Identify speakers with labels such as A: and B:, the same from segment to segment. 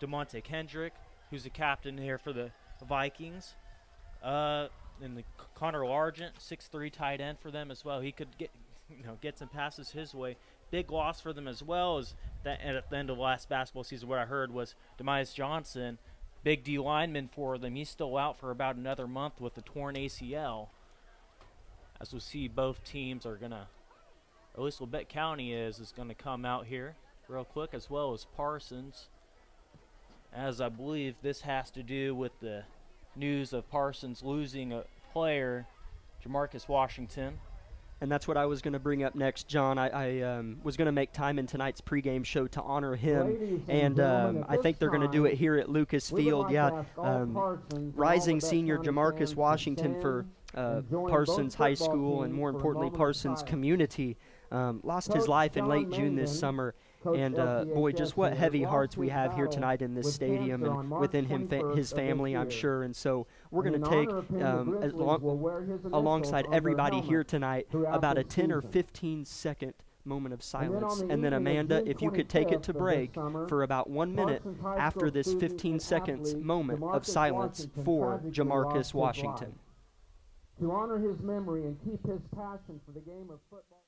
A: DeMonte Kendrick, who's the captain here for the Vikings. And the Connor Largent, 6'3" tight end for them as well. He could get some passes his way. Big loss for them as well as that. And at the end of last basketball season, what I heard was Demise Johnson, big D lineman for them. He's still out for about another month with a torn ACL. As we see, both teams are gonna, or at least Labette County is gonna come out here real quick, as well as Parsons. As I believe this has to do with the news of Parsons losing a player, Jamarcus Washington.
B: And that's what I was going to bring up next, John. I was going to make time in tonight's pregame show to honor him, and I think they're going to do it here at Lucas Field. Yeah, rising senior Jamarcus Washington for Parsons High School, and more importantly, Parsons community, lost his life in late June this summer. And, boy, just what heavy hearts we have here tonight in this stadium and within his family, I'm sure. And so we're going to take, alongside everybody here tonight, about a 10 or 15-second moment of silence. And then, Amanda, if you could take it to break for about 1 minute after this 15 seconds moment of silence for Jamarcus Washington.
C: To honor his memory and keep his passion for the game of football.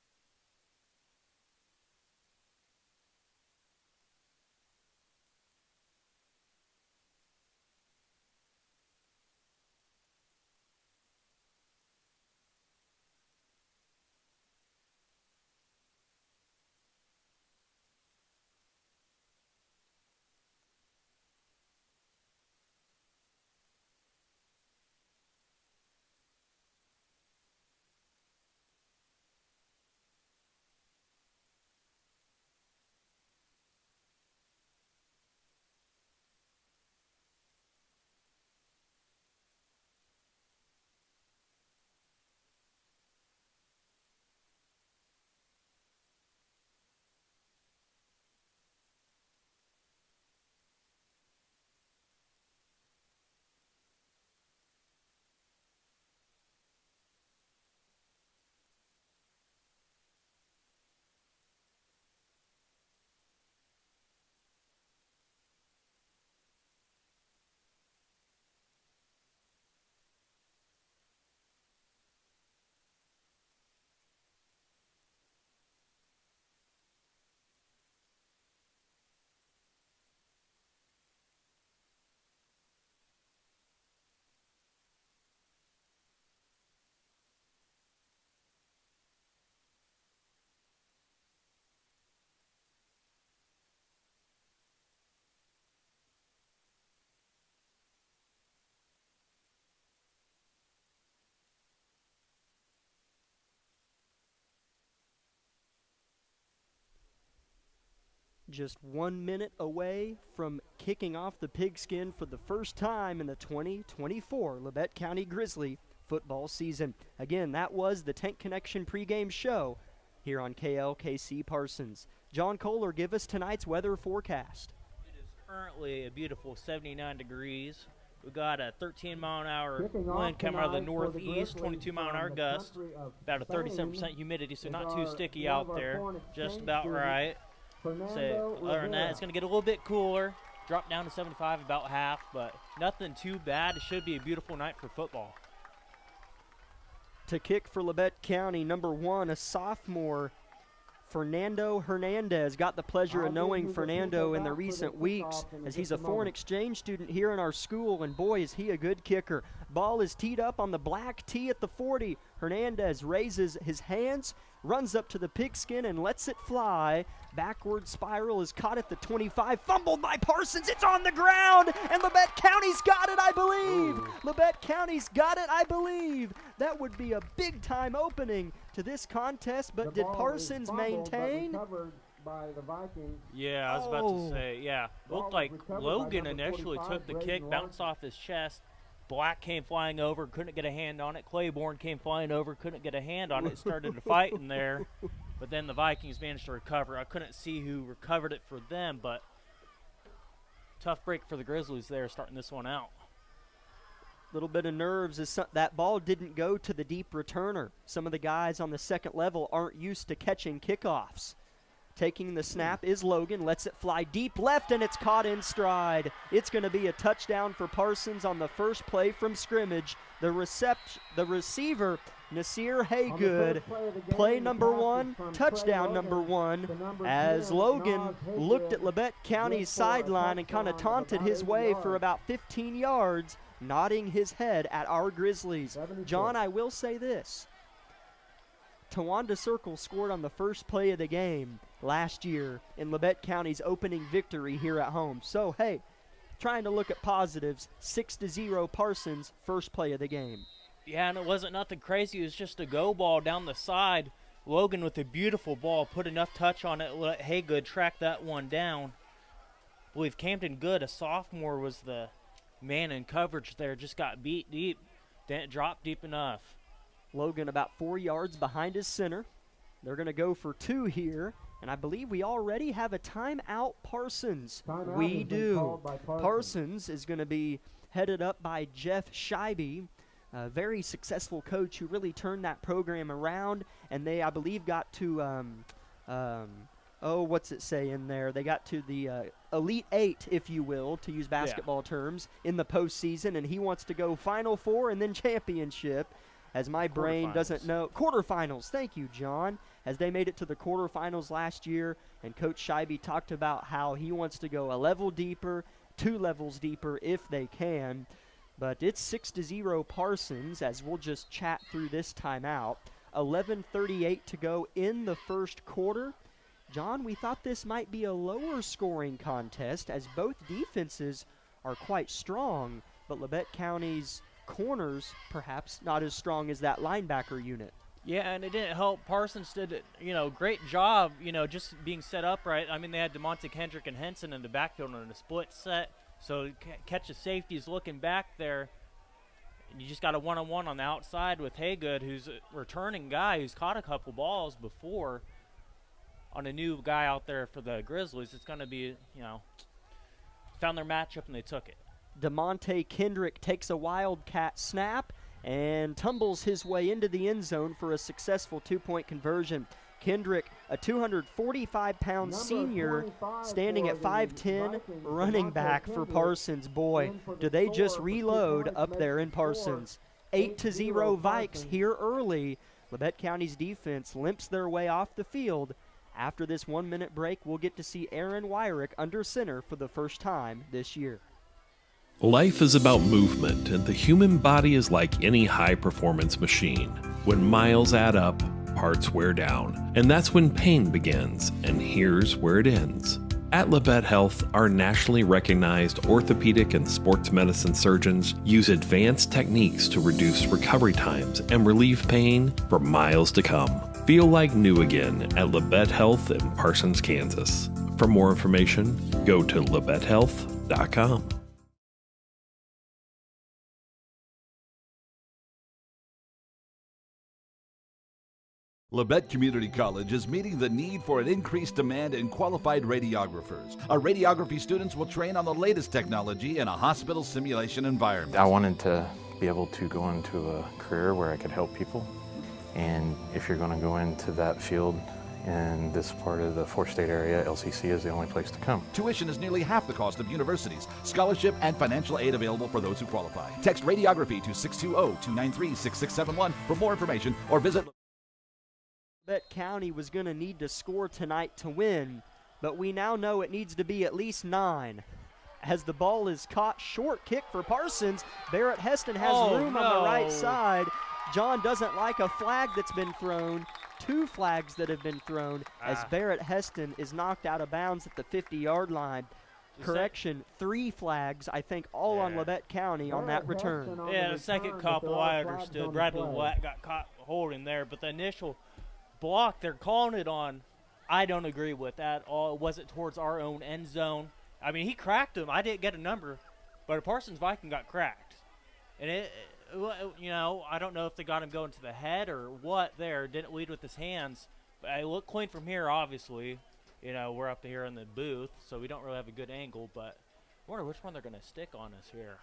B: Just 1 minute away from kicking off the pigskin for the first time in the 2024 Labette County Grizzly football season. Again, that was the Tank Connection pregame show here on KLKC Parsons. John Kohler, give us tonight's weather forecast.
A: It is currently a beautiful 79 degrees. We got a 13-mile-an-hour wind coming out of the northeast, 22-mile-an-hour gust, about a 37% humidity, so not too sticky out there, just about right. So other than that, it's going to get a little bit cooler, drop down to 75 about half, but nothing too bad. It should be a beautiful night for football.
B: To kick for Labette County, number 1, a sophomore, Fernando Hernandez. Got the pleasure of knowing Fernando in the recent weeks as he's a foreign exchange student here in our school, and boy, is he a good kicker. Ball is teed up on the black tee at the 40. Hernandez raises his hands, runs up to the pigskin and lets it fly. Backward spiral is caught at the 25, fumbled by Parsons. It's on the ground, and Labette County's got it, I believe. Labette County's got it, I believe. That would be a big-time opening to this contest, but did Parsons maintain?
C: By the Vikings.
A: Yeah, I was about to say, yeah. Looked like Logan initially took the kick, bounced off his chest. Black came flying over, couldn't get a hand on it. Claiborne came flying over, couldn't get a hand on it. Started to fight in there, but then the Vikings managed to recover. I couldn't see who recovered it for them, but tough break for the Grizzlies there, starting this one out.
B: Little bit of nerves as that ball didn't go to the deep returner. Some of the guys on the second level aren't used to catching kickoffs. Taking the snap is Logan, lets it fly deep left, and it's caught in stride. It's going to be a touchdown for Parsons on the first play from scrimmage. The receiver, Nasir Haygood, play number 1, touchdown number 1, as Logan looked at Labette County's sideline and kind of taunted his way for about 15 yards, nodding his head at our Grizzlies. John, I will say this. Tawanda Circle scored on the first play of the game last year in Labette County's opening victory here at home. So, hey, trying to look at positives, 6-0 Parsons, first play of the game.
A: Yeah, and it wasn't nothing crazy. It was just a go ball down the side. Logan with a beautiful ball, put enough touch on it, let Haygood track that one down. I believe Camden Good, a sophomore, was the man in coverage there, just got beat deep, didn't drop deep enough.
B: Logan about 4 yards behind his center. They're going to go for 2 here, and I believe we already have a timeout, Parsons. We do. Parsons is going to be headed up by Jeff Scheibe, a very successful coach who really turned that program around, and they, I believe, got to, what's it say in there? They got to the Elite 8, if you will, to use basketball terms, in the postseason, and he wants to go Final Four and then championship. As my brain doesn't know. Quarterfinals, thank you, John. As they made it to the quarterfinals last year, and Coach Scheibe talked about how he wants to go a level deeper, 2 levels deeper if they can. But it's 6-0 Parsons, as we'll just chat through this timeout. 11:38 to go in the first quarter. John, we thought this might be a lower scoring contest, as both defenses are quite strong, but Labette County's corners perhaps not as strong as that linebacker unit.
A: Yeah, and it didn't help. Parsons did, great job, just being set up right. I mean, they had DeMonte Kendrick and Henson in the backfield on a split set, so catch the safeties looking back there. And you just got a one-on-one on the outside with Haygood, who's a returning guy who's caught a couple balls before on a new guy out there for the Grizzlies. It's going to be, found their matchup and they took it.
B: DeMonte Kendrick takes a wildcat snap and tumbles his way into the end zone for a successful 2-point conversion. Kendrick, a 245-pound senior, standing at 5'10", running back for Parsons. Boy, do they just reload up there in Parsons. 8-0 Vikes here early. Labette County's defense limps their way off the field. After this 1-minute break, we'll get to see Aaron Wyrick under center for the first time this year.
D: Life is about movement, and the human body is like any high-performance machine. When miles add up, parts wear down, and that's when pain begins, and here's where it ends. At Labette Health, our nationally recognized orthopedic and sports medicine surgeons use advanced techniques to reduce recovery times and relieve pain for miles to come. Feel like new again at Labette Health in Parsons, Kansas. For more information, go to labettehealth.com.
E: Labette Community College is meeting the need for an increased demand in qualified radiographers. Our radiography students will train on the latest technology in a hospital simulation environment.
F: I wanted to be able to go into a career where I could help people. And if you're going to go into that field in this part of the four-state area, LCC is the only place to come.
E: Tuition is nearly half the cost of universities. Scholarship and financial aid available for those who qualify. Text radiography to 620-293-6671 for more information or visit
B: Labette County was going to need to score tonight to win, but we now know it needs to be at least 9. As the ball is caught, short kick for Parsons. Barrett Heston has room on the right side. John doesn't like a flag that's been thrown. 2 flags that have been thrown as Barrett Heston is knocked out of bounds at the 50-yard line. Correction, 3 flags, I think, all on Labette County on that return.
A: Yeah, the second couple I understood. Bradley Watt got caught holding there, but the initial block they're calling it on, I don't agree with at all. It wasn't towards our own end zone. I mean, he cracked him. I didn't get a number, but a Parsons Viking got cracked. And I don't know if they got him going to the head or what there. Didn't lead with his hands. But I look clean from here, obviously. We're up here in the booth, so we don't really have a good angle, but I wonder which one they're going to stick on us here.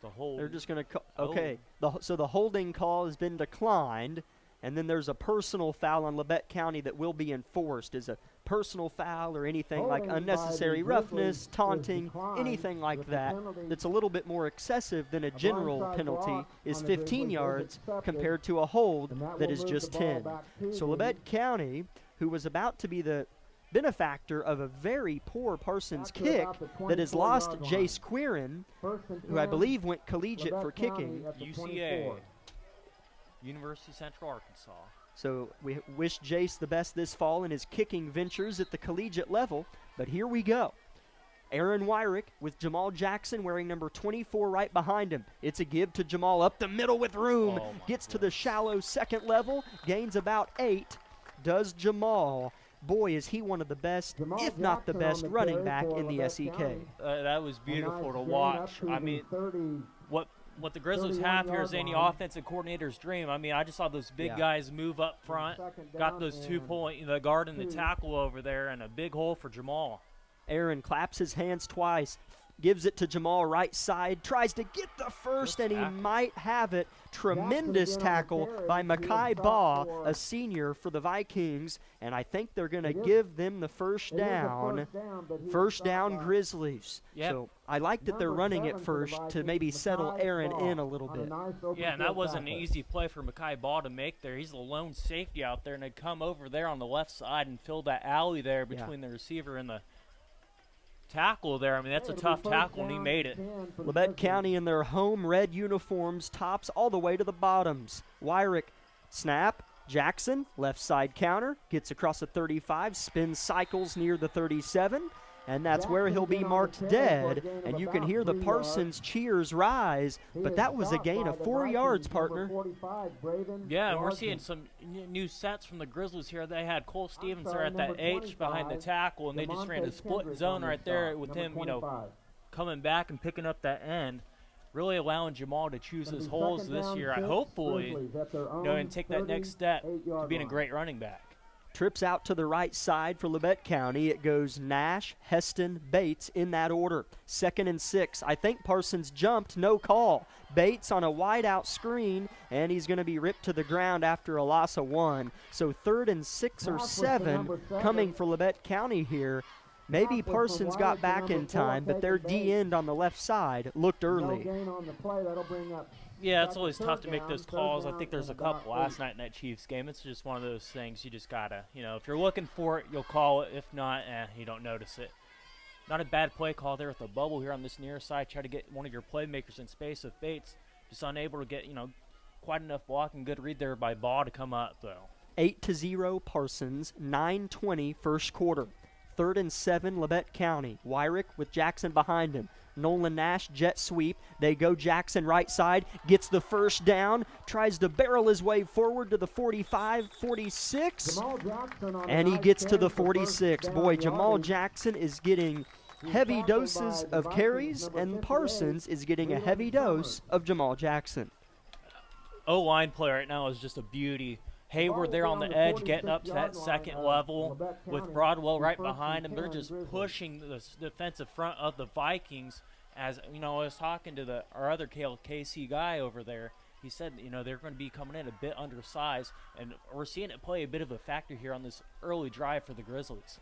A: The hold.
B: They're just going to – okay. So the holding call has been declined. And then there's a personal foul on Labette County that will be enforced. Is a personal foul or anything like unnecessary roughness, taunting, anything like that that's a little bit more excessive than a general penalty is 15 yards compared to a hold that is just 10. So Labette County, who was about to be the benefactor of a very poor Parsons kick that has lost Jace Quirin, who I believe went collegiate for kicking.
A: UCA, University of Central Arkansas.
B: So we wish Jace the best this fall in his kicking ventures at the collegiate level, but here we go. Aaron Wyrick with Jamal Jackson wearing number 24 right behind him. It's a give to Jamal up the middle with room. Gets to the shallow second level, gains about 8. Does Jamal. Boy, is he one of the best, if not the best, running back in the SEK.
A: That was beautiful to watch. I mean, what the Grizzlies have here is any offensive coordinator's dream. I mean, I just saw those big guys move up front, got those 2-point, the guard and the tackle over there, and a big hole for Jamal.
B: Aaron claps his hands twice, gives it to Jamal right side, tries to get the first, and he might have it. Tremendous tackle by Makai Baugh, a senior for the Vikings, and I think they're going to give them the first down. First down, Grizzlies. So I like that they're running it first to maybe settle Aaron in a little bit.
A: Yeah, and that wasn't an easy play for Makai Baugh to make there. He's the lone safety out there, and they'd come over there on the left side and fill that alley there between the receiver and the tackle there. I mean, that's a tough tackle, and he made it.
B: Labette County in their home red uniforms, tops all the way to the bottoms. Wyrick, snap. Jackson, left side counter, gets across the 35, spins cycles near the 37, and that's where he'll be marked dead. And you can hear the Parsons cheers rise, but that was a gain of 4 yards, partner.
A: Yeah, and we're seeing some new sets from the Grizzlies here. They had Cole Stevens there at that H behind the tackle, and they just ran a split zone right there with him, coming back and picking up that end, really allowing Jamal to choose his holes this year. Hopefully, and take that next step to being a great running back.
B: Trips out to the right side for Labette County. It goes Nash, Heston, Bates in that order. 2nd and 6. I think Parsons jumped, no call. Bates on a wide out screen, and he's going to be ripped to the ground after a loss of 1. So 3rd and 6 or 7 coming for Labette County here. Maybe Parsons got back in time, but their D-end on the left side looked early.
A: Yeah, it's always tough to make those calls. I think there's a couple last night in that Chiefs game. It's just one of those things you just got to, if you're looking for it, you'll call it. If not, you don't notice it. Not a bad play call there with the bubble here on this near side. Try to get one of your playmakers in space with Bates. Just unable to get, quite enough blocking. Good read there by Baugh to come up, though.
B: 8-0 Parsons, 9:20 first quarter. 3rd and 7 Labette County. Wyrick with Jackson behind him. Nolan Nash, jet sweep. They go Jackson right side, gets the first down, tries to barrel his way forward to the 45, 46, and he gets to the 46. Boy, Jamal Jackson is getting heavy doses of carries, and Parsons is getting a heavy dose of Jamal Jackson.
A: O-line play right now is just a beauty. Hayward there on the edge, getting up to that second level with Broadwell right behind him. They're just pushing the defensive front of the Vikings. As I was talking to our other KC guy over there. He said, they're going to be coming in a bit undersized, and we're seeing it play a bit of a factor here on this early drive for the Grizzlies.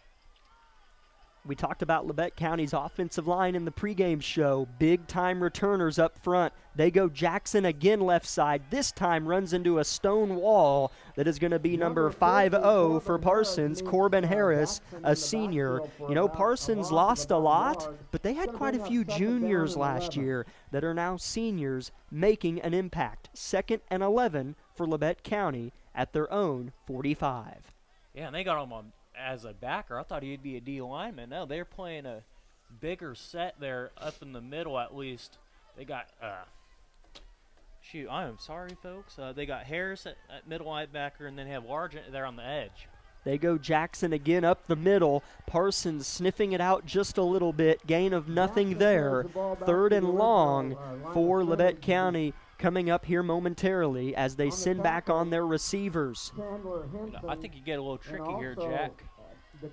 B: We talked about Labette County's offensive line in the pregame show. Big-time returners up front. They go Jackson again left side. This time runs into a stone wall that is going to be number 5-0 for Parsons, Corbin Harris, a senior. Parsons lost a lot, but they had quite a few juniors last year that are now seniors making an impact. 2nd and 11 for Labette County at their own 45.
A: Yeah, and they got him on as a backer. I thought he'd be a D lineman. No, they're playing a bigger set there up in the middle at least. They got, I am sorry, folks. They got Harris at middle linebacker, and then have Largent there on the edge.
B: They go Jackson again up the middle. Parsons sniffing it out just a little bit. Gain of nothing there. 3rd and long for Labette County. Coming up here momentarily as they send back on their receivers.
A: I think you get a little tricky here, Jack.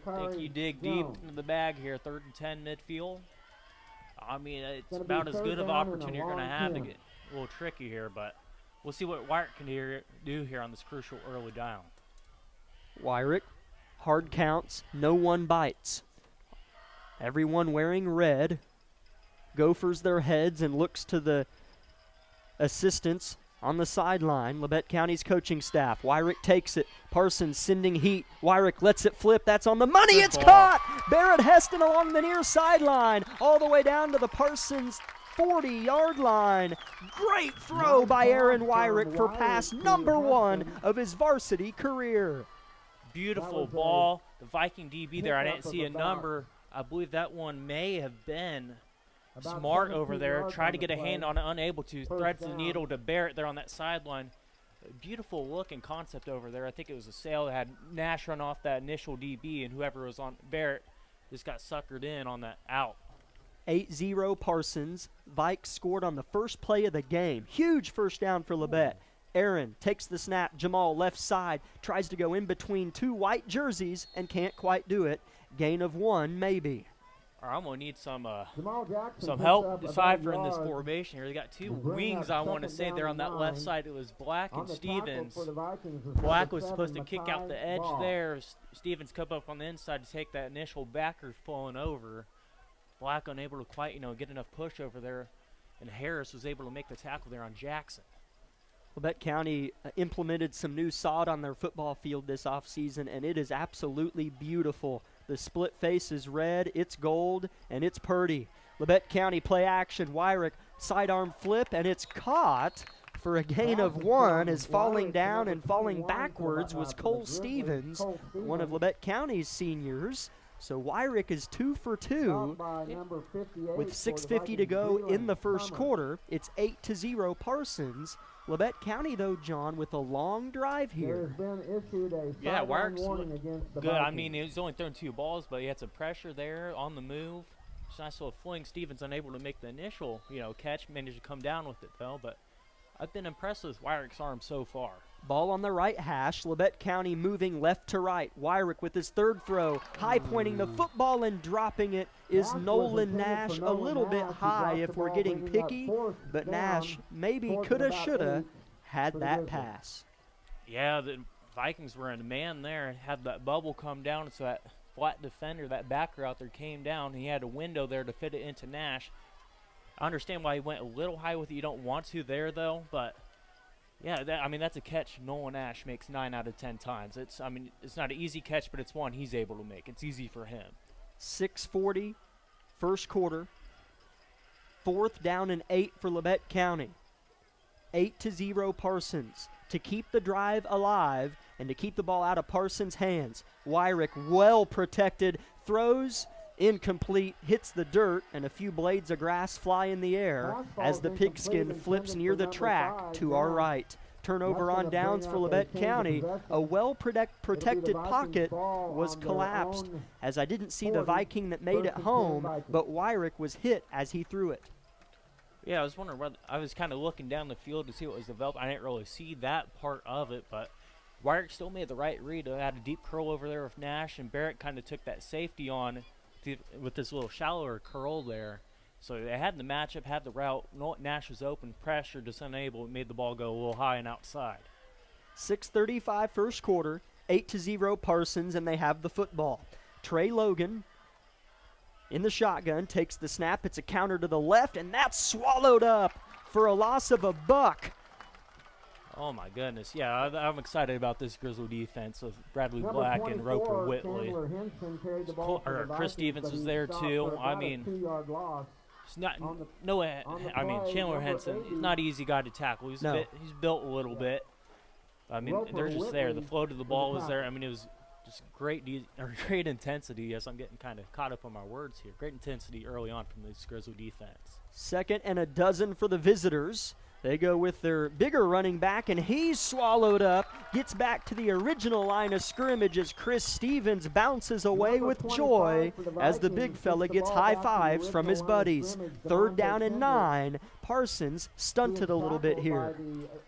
A: I think you dig deep into the bag here, 3rd and 10 midfield. I mean, it's about as good of an opportunity you're going to have to get a little tricky here, but we'll see what Wyrick can do here on this crucial early down.
B: Wyrick, hard counts, no one bites. Everyone wearing red. Gophers their heads and looks to the assistants on the sideline. Labette County's coaching staff. Wyrick takes it. Parsons sending heat. Wyrick lets it flip. That's on the money.
A: Good
B: It's
A: ball.
B: caught. Barrett Heston along the near sideline, all the way down to the Parsons 40-yard line. Great throw by Aaron Wyrick for pass number 1 of his varsity career.
A: Beautiful ball. The Viking DB there, I didn't see a number. I believe that one may have been Smart over there. Tried to get a hand on it, unable to. Threads the needle to Barrett there on that sideline. Beautiful looking concept over there. I think it was a sail that had Nash run off that initial DB, and whoever was on Barrett just got suckered in on that out.
B: 8-0 Parsons. Vikes scored on the first play of the game. Huge first down for Labette. Aaron takes the snap. Jamal left side. Tries to go in between 2 white jerseys and can't quite do it. Gain of 1 maybe.
A: All right, I'm going to need some
C: some
A: help deciphering this formation here. They got 2 wings, I want to say, there on that left side. It was Black and Stevens. Black was supposed to kick out the edge there. Stevens come up on the inside to take that initial backer falling over. Black unable to quite, get enough push over there. And Harris was able to make the tackle there on Jackson.
B: Labette County implemented some new sod on their football field this offseason, and it is absolutely beautiful. The split face is red, it's gold, and it's purdy. Labette County play action. Wyrick sidearm flip, and it's caught for a gain of 1 as falling down and falling backwards was Cole Stevens, one of Labette County's seniors. So Wyrick is 2 for 2 with 6:50 to go in the first quarter. It's 8-0 Parsons. Labette County, though, John, with a long drive here.
A: Yeah, Wyrick's good. I mean, he's only thrown 2 balls, but he had some pressure there on the move. It's a nice little fling. Stevens unable to make the initial, catch. Managed to come down with it, though. But I've been impressed with Wyrick's arm so far.
B: Ball on the right hash. Labette County moving left to right. Wyrick with his third throw. High pointing the football and dropping it is Nolan Nash. A little bit high if we're getting picky, but Nash maybe coulda, shoulda had that pass.
A: Yeah, the Vikings were in a man there. Had that bubble come down, so that flat defender, that backer out there came down. He had a window there to fit it into Nash. I understand why he went a little high with it. You don't want to there, though, but yeah, that's a catch Nolan Nash makes 9 out of 10 times. It's not an easy catch, but it's one he's able to make. It's easy for him.
B: 6:40, first quarter. 4th down and 8 for Labette County. 8-0 Parsons. To keep the drive alive and to keep the ball out of Parsons' hands. Wyrick well protected, throws incomplete, hits the dirt, and a few blades of grass fly in the air as the pigskin flips near the track to our right. Turnover on downs for Labette County. A well-protected pocket was collapsed, as I didn't see the Viking that made it home, but Wyrick was hit as he threw it.
A: Yeah, I was wondering whether I was kind of looking down the field to see what was developed. I didn't really see that part of it, but Wyrick still made the right read. Had a deep curl over there with Nash, and Barrett kind of took that safety on with this little shallower curl there. So they had the matchup, had the route. Nash was open, pressure, just unable. It made the ball go a little high and outside.
B: 6:35 first quarter, 8-0 Parsons, and they have the football. Trey Logan in the shotgun takes the snap. It's a counter to the left, and that's swallowed up for a loss of a buck.
A: Oh, my goodness. Yeah, I'm excited about this Grizzly defense with Bradley Black and Roper Whitley. Chris Stevens was there, too. It's not Chandler Henson, he's not an easy guy to tackle. He's built a little bit. They're just there. The flow to the ball was there. It was just great intensity. Yes, I'm getting kind of caught up on my words here. Great intensity early on from this Grizzly defense. 2nd and a dozen
B: for the visitors. They go with their bigger running back, and he's swallowed up. Gets back to the original line of scrimmage as Chris Stevens bounces away with joy as the big fella gets high fives from his buddies. 3rd down and 9. Parsons stunted a little bit here.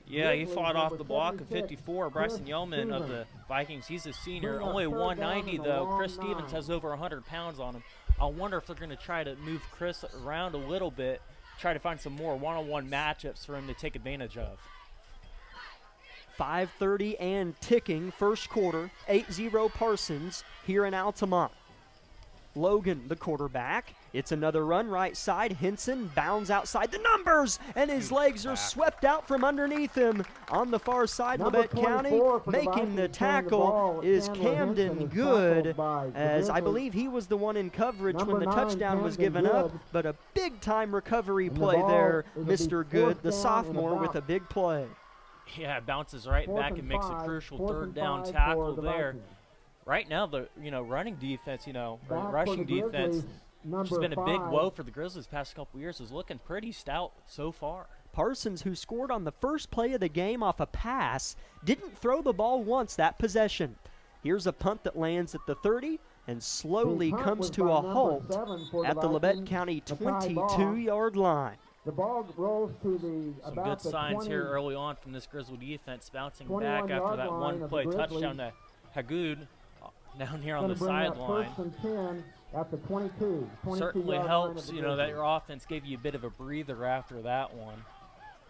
A: Yeah, he fought off the block of 54. Bryson Yeoman of the Vikings, he's a senior. Only 190, though. Chris Stevens has over 100 pounds on him. I wonder if they're going to try to move Chris around a little bit, try to find some more one-on-one matchups for him to take advantage of.
B: 5:30 and ticking, first quarter, 8-0 Parsons here in Altamont. Logan, the quarterback. It's another run right side. Henson bounds outside the numbers, and his legs are swept out from underneath him. On the far side, Labette County making the tackle is Camden Good, as I believe he was the one in coverage when the touchdown was given up, but a big-time recovery play there. Mr. Good, the sophomore, with a big play.
A: Yeah, it bounces right back and makes a crucial third down tackle there. Right now, the running defense, or rushing defense, which has been a big woe for the Grizzlies the past couple years, is looking pretty stout so far.
B: Parsons, who scored on the first play of the game off a pass, didn't throw the ball once that possession. Here's a punt that lands at the 30 and slowly comes to a halt at the Labette County 22-yard line.
C: The ball rolls to the
A: Some good signs here early on from this Grizzly defense, bouncing back after that one-play touchdown to Hagood down here on the sideline.
C: At the 22
A: Certainly helps, that your offense gave you a bit of a breather after that one.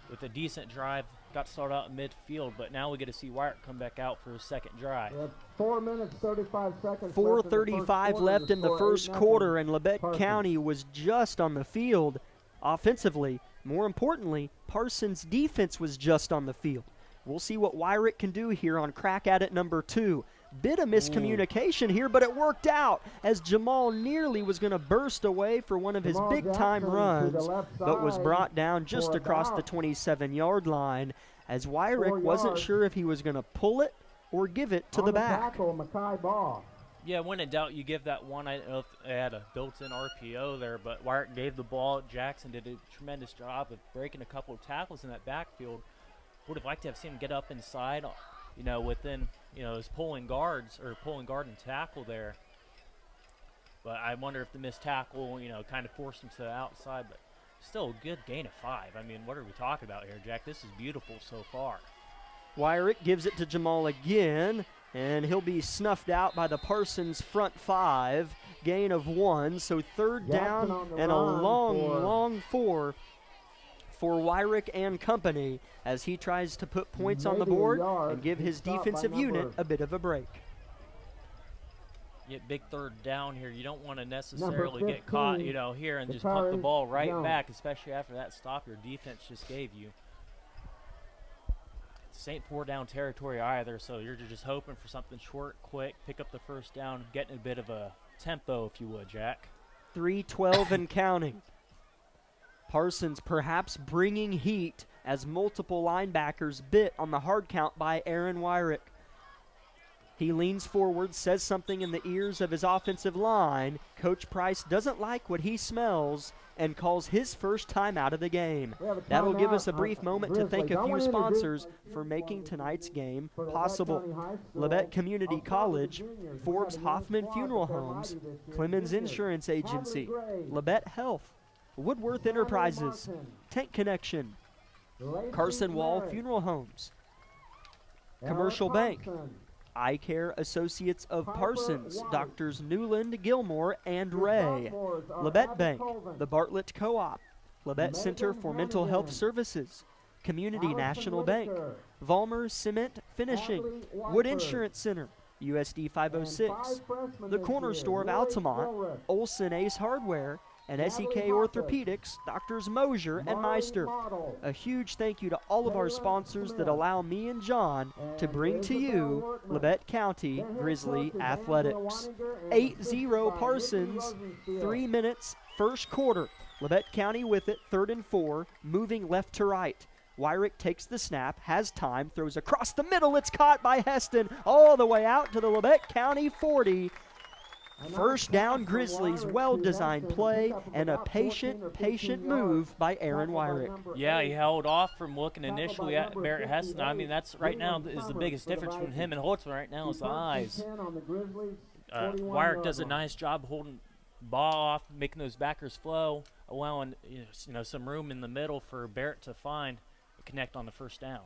A: With a decent drive, got started out in midfield, but now we get to see Wyatt come back out for his second drive.
C: 4 minutes, 35 seconds.
B: 4:35 left in the first quarter, and Labette County was just on the field offensively. More importantly, Parsons' defense was just on the field. We'll see what Wyrick can do here on crack at it number 2. Bit of miscommunication here, but it worked out as Jamal nearly was going to burst away for one of his big-time runs, but was brought down just across the 27-yard line as Wyrick wasn't sure if he was going to pull it or give it to the back.
A: Yeah, when in doubt, you give that one. I don't know if they had a built-in RPO there, but Wyrick gave the ball. Jackson did a tremendous job of breaking a couple of tackles in that backfield. Would have liked to have seen him get up inside, within, his pulling guard and tackle there. But I wonder if the missed tackle, kind of forced him to the outside. But still a good gain of 5. I mean, what are we talking about here, Jack? This is beautiful so far.
B: Wyrick gives it to Jamal again, and he'll be snuffed out by the Parsons front 5. Gain of 1, so third down and a long 4 for Wyrick and company as he tries to put points on the board and give his defensive unit a bit of a break.
A: Get big third down here. You don't want to necessarily get caught, here and just pump the ball right back, especially after that stop your defense just gave you. This ain't 4-down territory either, so you're just hoping for something short, quick, pick up the first down, getting a bit of a tempo, if you would, Jack.
B: 3:12 and counting. Parsons perhaps bringing heat as multiple linebackers bit on the hard count by Aaron Wyrick. He leans forward, says something in the ears of his offensive line. Coach Price doesn't like what he smells and calls his first time out of the game. That'll give us a brief moment to thank a few sponsors for making tonight's game possible. Labette Community College, Forbes Hoffman Funeral Homes, Clemens Insurance Agency, Labette Health, Woodworth Enterprises, Tank Connection, Carson Wall Funeral Homes, Commercial Bank, Eye Care Associates of Parsons, Doctors Newland, Gilmore, and Ray, Labette Bank, the Bartlett Co-op, Labette Center for Mental Health Services, Community National Bank, Vollmer Cement Finishing, Wood Insurance Center, USD 506, the Corner Store of Altamont, Olson Ace Hardware, and SEK Orthopedics, Doctors Mosier and Meister. A huge thank you to all of our sponsors that allow me and John to bring to you Labette County Grizzly Athletics. 8-0 Parsons, 3 minutes, first quarter. Labette County with it, 3rd and 4, moving left to right. Wyrick takes the snap, has time, throws across the middle. It's caught by Heston all the way out to the Labette County 40. First down Grizzlies, well-designed play, and a patient move by Aaron Wyrick.
A: Yeah, he held off from looking initially at Barrett Heston. I mean, that's right now is the biggest difference between him and Holtzman right now is the eyes. Wyrick does a nice job holding ball off, making those backers flow, allowing some room in the middle for Barrett to find and connect on the first down.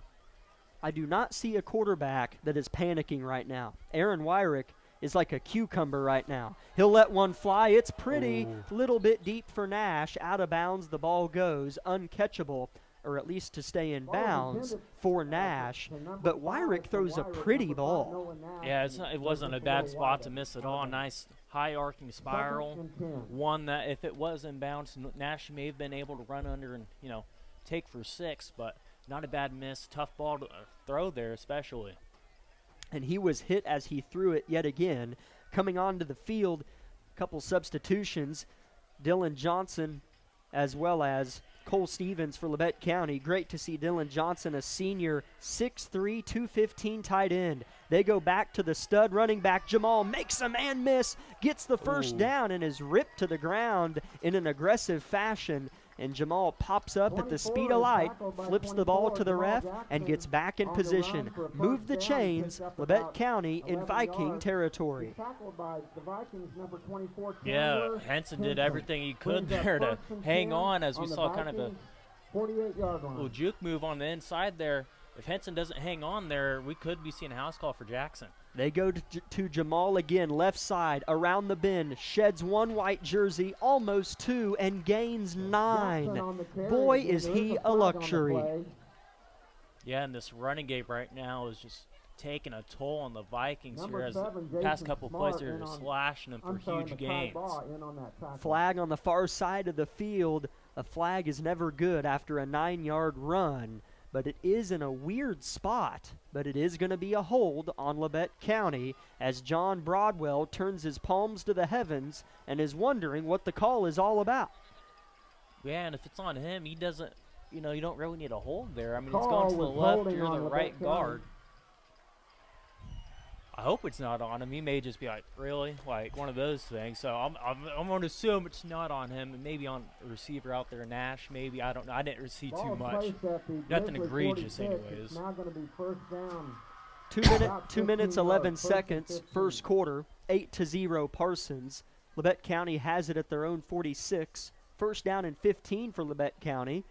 B: I do not see a quarterback that is panicking right now. Aaron Wyrick is like a cucumber right now. He'll let one fly. It's pretty, little bit deep for Nash. Out of bounds, the ball goes, uncatchable or at least to stay in bounds for Nash, but Wyrick throws a pretty ball.
A: Yeah, it wasn't a bad spot to miss at all. Nice high arcing spiral, one that if it was in bounds, Nash may have been able to run under and, you know, take for 6, but not a bad miss. Tough ball to throw there especially.
B: And he was hit as he threw it yet again. Coming onto the field, a couple substitutions. Dylan Johnson as well as Cole Stevens for Labette County. Great to see Dylan Johnson, a senior, 6'3", 215 tight end. They go back to the stud running back. Jamal makes a man miss, gets the first down, and is ripped to the ground in an aggressive fashion. And Jamal pops up at the speed of light, flips the ball to the ref, and gets back in position. Move the chains, Labette County in Viking territory.
A: Yeah, Henson did everything he could there to hang on, as we saw kind of a little juke move on the inside there. If Henson doesn't hang on there, we could be seeing a house call for Jackson.
B: They go to Jamal again, left side, around the bend, sheds 1 white jersey, almost 2, and gains 9. Boy, is he a luxury.
A: Yeah, and this running game right now is just taking a toll on the Vikings here, as the past couple plays they're just slashing them for huge gains.
B: Flag on the far side of the field. A flag is never good after a 9-yard run, but it is in a weird spot. But it is going to be a hold on Labette County as John Broadwell turns his palms to the heavens and is wondering what the call is all about.
A: Yeah, and if it's on him, he doesn't, you know, you don't really need a hold there. I mean, it's going to the left, you're the right guard. I hope it's not on him. He may just be like, really? Like one of those things. So I'm going to assume it's not on him, and maybe on a receiver out there, Nash, maybe. I don't know. I didn't see too much. Nothing egregious anyways.
C: Now going to be first down.
B: 2 minutes, 11 seconds, first quarter, 8-0 Parsons. Labette County has it at their own 46. First down and 15 for Labette County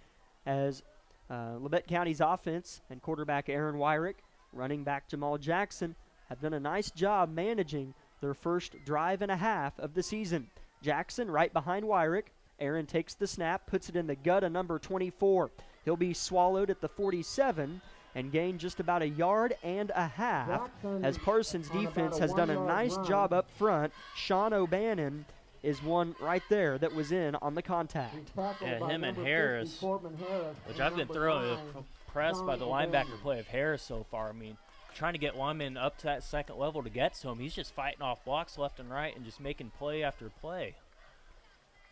B: as Labette County's offense and quarterback Aaron Wyrick, running back Jamal Jackson, have done a nice job managing their first drive and a half of the season. Jackson right behind Wyrick. Aaron takes the snap, puts it in the gut of number 24. He'll be swallowed at the 47 and gain just about 1.5 yards as Parsons' defense has done a nice job up front. Sean O'Bannon is one right there that was in on the contact.
A: Yeah, him and Harris, which I've been thoroughly impressed by the linebacker play of Harris so far. I mean, trying to get linemen up to that second level to get to him. He's just fighting off blocks left and right and just making play after play.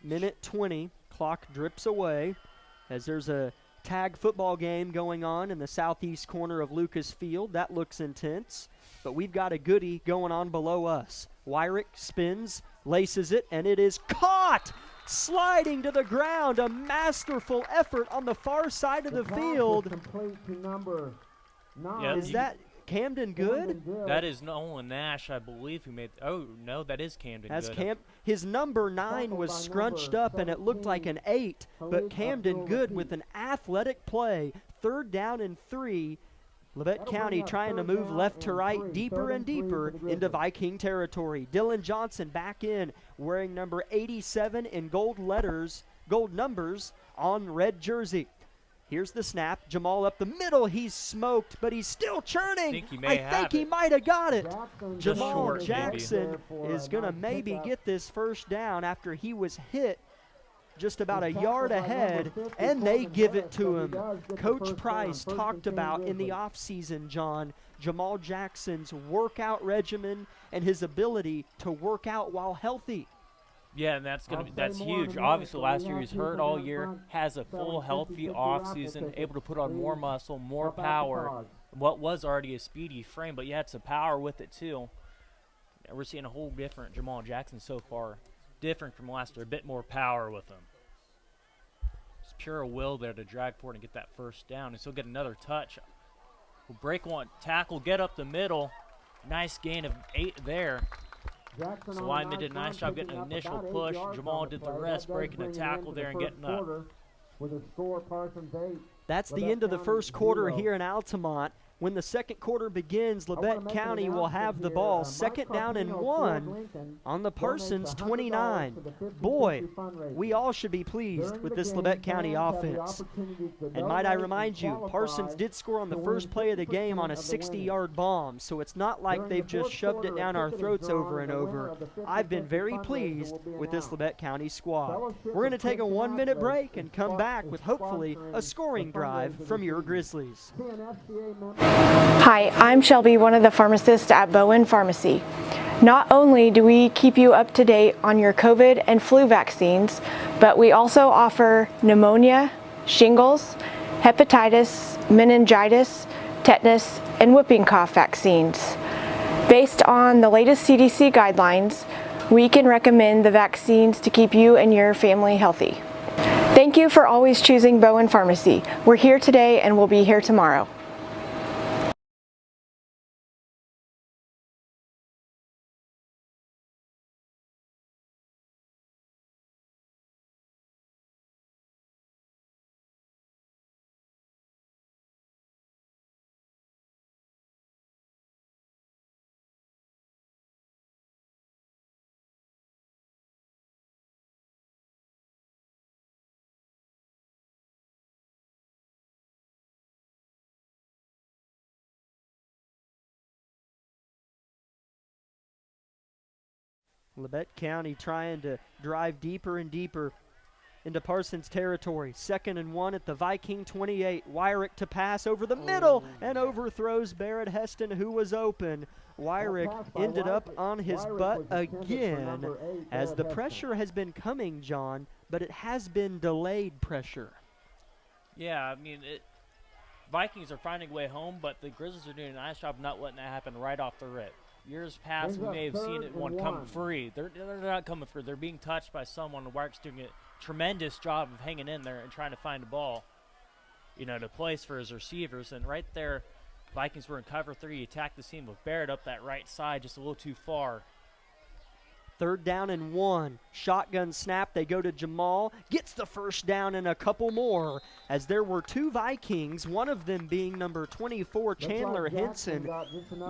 B: Minute 20, clock drips away as there's a tag football game going on in the southeast corner of Lucas Field. That looks intense, but we've got a goodie going on below us. Wyrick spins, laces it, and it is caught! Sliding to the ground, a masterful effort on the far side of the field.
A: Yeah,
B: is that Camden Good?
A: That is Nolan Nash, I believe, who made. Oh no, that is Camden Good.
B: His number 9 was scrunched up, and it looked like an 8. But Camden Good with an athletic play. Third down and 3. Labette County trying to move left to right, deeper and deeper into Viking territory. Dylan Johnson back in, wearing number 87 in gold numbers on red jersey. Here's the snap. Jamal up the middle. He's smoked, but he's still churning. I think he might have got it. Jamal Jackson is going to maybe get this first down after he was hit just about 1 yard ahead, and they give it to him. Coach Price talked about in the offseason, John, Jamal Jackson's workout regimen and his ability to work out while healthy.
A: Yeah, and that's huge. Obviously, last year he was hurt all year, has a full, healthy offseason, able to put on more muscle, more power, what was already a speedy frame, but you had some power with it too. And we're seeing a whole different Jamal Jackson so far, different from last year, a bit more power with him. Just pure will there to drag forward and get that first down, and still get another touch. We'll break one tackle, get up the middle. Nice gain of 8 there. So lineman did a nice job getting an initial push. Jamal did the rest, breaking a tackle there and getting up.
C: With a score, Parsons 8.
B: That's the end of the first quarter here in Altamont. When the second quarter begins, Labette County will have the ball. Second down and 1 on the Parsons 29. Boy, we all should be pleased with this Labette County offense. And might I remind you, Parsons did score on the first play of the game on a 60-yard bomb, so it's not like they've just shoved it down our throats over and over. I've been very pleased with this Labette County squad. We're going to take a 1-minute break and come back with hopefully a scoring drive from your Grizzlies.
G: Hi, I'm Shelby, one of the pharmacists at Bowen Pharmacy. Not only do we keep you up to date on your COVID and flu vaccines, but we also offer pneumonia, shingles, hepatitis, meningitis, tetanus, and whooping cough vaccines. Based on the latest CDC guidelines, we can recommend the vaccines to keep you and your family healthy. Thank you for always choosing Bowen Pharmacy. We're here today and we'll be here tomorrow.
B: Labette County trying to drive deeper and deeper into Parsons territory. 2nd and 1 at the Viking 28. Wyrick to pass over the middle and overthrows Barrett Heston, who was open. Wyrick ended up on his butt again as the pressure has been coming, John, but it has been delayed pressure.
A: Yeah, I mean, Vikings are finding a way home, but the Grizzlies are doing a nice job not letting that happen right off the rip. Years past, we may have seen it one come free. They're not coming free. They're being touched by someone. Wyrick's doing a tremendous job of hanging in there and trying to find a ball, to place for his receivers. And right there, Vikings were in cover 3. He attacked the seam with Barrett up that right side just a little too far.
B: 3rd down and 1. Shotgun snap. They go to Jamal. Gets the first down and a couple more, as there were 2 Vikings, one of them being number 24, Chandler Henson,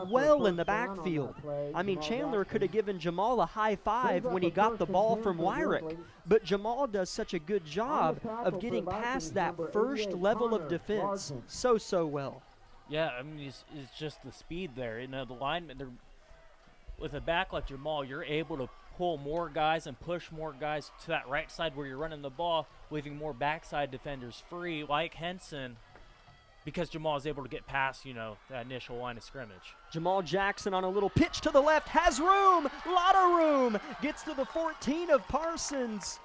B: well in the backfield. I mean, Chandler could have given Jamal a high five when he got the ball from Wyrick, but Jamal does such a good job of getting past that first level of defense so well.
A: Yeah, I mean, it's just the speed there. The linemen, with a back like Jamal, you're able to pull more guys and push more guys to that right side where you're running the ball, leaving more backside defenders free, like Henson, because Jamal is able to get past, that initial line of scrimmage.
B: Jamal Jackson on a little pitch to the left, has room, lot of room, gets to the 14 of Parsons,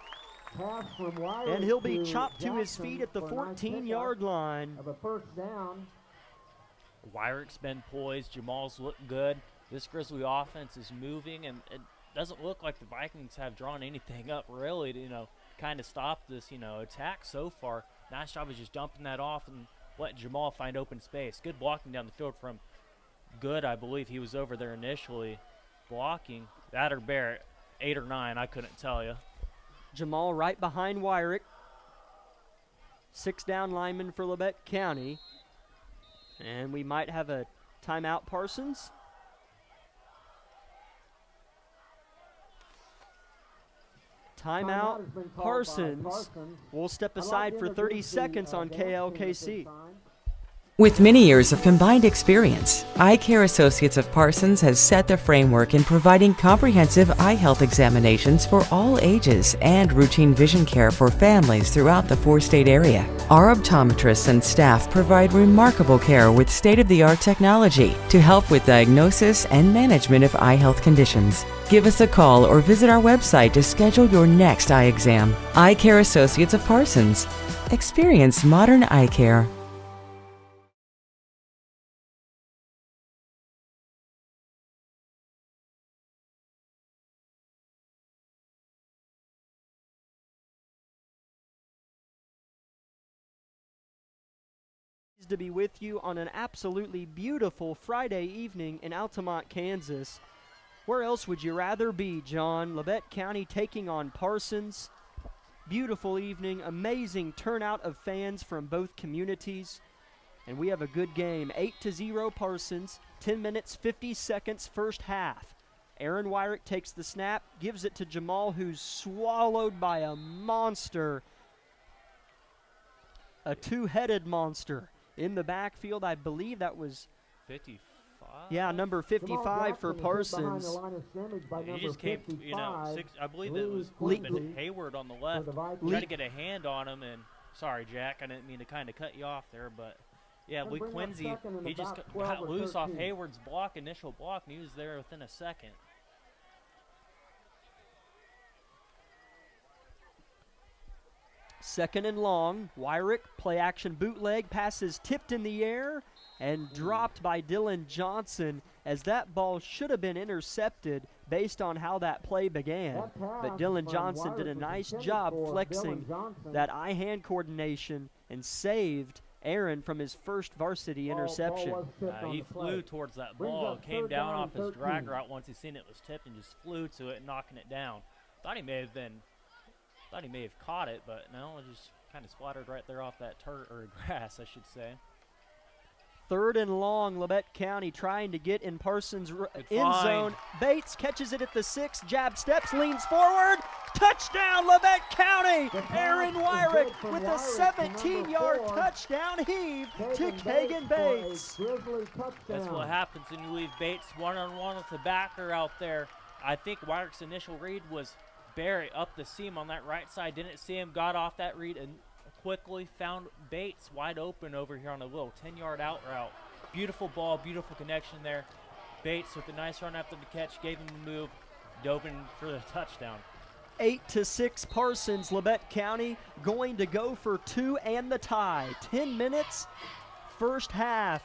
B: and he'll be chopped to his feet at the 14-yard line.
A: Wyrick's been poised, Jamal's looked good. This Grizzly offense is moving, and it doesn't look like the Vikings have drawn anything up really to, kind of stop this, attack so far. Nice job of just dumping that off and letting Jamal find open space. Good blocking down the field from Good. I believe he was over there initially blocking. That or Barrett, 8 or 9, I couldn't tell you.
B: Jamal right behind Wyrick. 6 down lineman for Labette County. And we might have a timeout, Parsons. Timeout, Parsons. We'll step aside for 30 seconds on KLKC.
H: With many years of combined experience, Eye Care Associates of Parsons has set the framework in providing comprehensive eye health examinations for all ages and routine vision care for families throughout the 4-state area. Our optometrists and staff provide remarkable care with state-of-the-art technology to help with diagnosis and management of eye health conditions. Give us a call or visit our website to schedule your next eye exam. Eye Care Associates of Parsons. Experience modern eye care.
B: To be with you on an absolutely beautiful Friday evening in Altamont, Kansas. Where else would you rather be, John? Labette County taking on Parsons. Beautiful evening, amazing turnout of fans from both communities. and we have a good game. 8-0 Parsons, 10 minutes, 50 seconds, first half. Aaron Wyrick takes the snap, gives it to Jamal, who's swallowed by a monster, a two-headed monster. In the backfield, I believe that was
A: 55.
B: Yeah, number 55 for Parsons.
A: He just came, I believe it was Corbin Hayward on the left. Tried to get a hand on him, and sorry, Jack, I didn't mean to kind of cut you off there, but yeah, Lee Quincy, he just got loose off Hayward's initial block, and he was there within a second.
B: Second and long, Wyrick, play action bootleg, passes tipped in the air and dropped by Dylan Johnson, as that ball should have been intercepted based on how that play began. But Dylan Johnson did a nice job flexing that eye-hand coordination and saved Aaron from his first varsity interception.
A: He flew towards that ball, came down off his drag route once he seen it was tipped and just flew to it, knocking it down. Thought he may have caught it, but no, it just kind of splattered right there off that grass, I should say.
B: Third and long, Labette County trying to get in Parsons' end zone. Bates catches it at the 6, jab steps, leans forward. Touchdown, Labette County! Aaron Wyrick with a 17-yard touchdown heave to Kagan Bates.
A: That's what happens when you leave Bates one-on-one with the backer out there. I think Wyrick's initial read was Barry up the seam on that right side. Didn't see him, got off that read, and quickly found Bates wide open over here on a little 10-yard out route. Beautiful ball, beautiful connection there. Bates with a nice run after the catch, gave him the move, dove in for the touchdown.
B: 8-6 Parsons, Labette County going to go for 2 and the tie. 10 minutes, first half.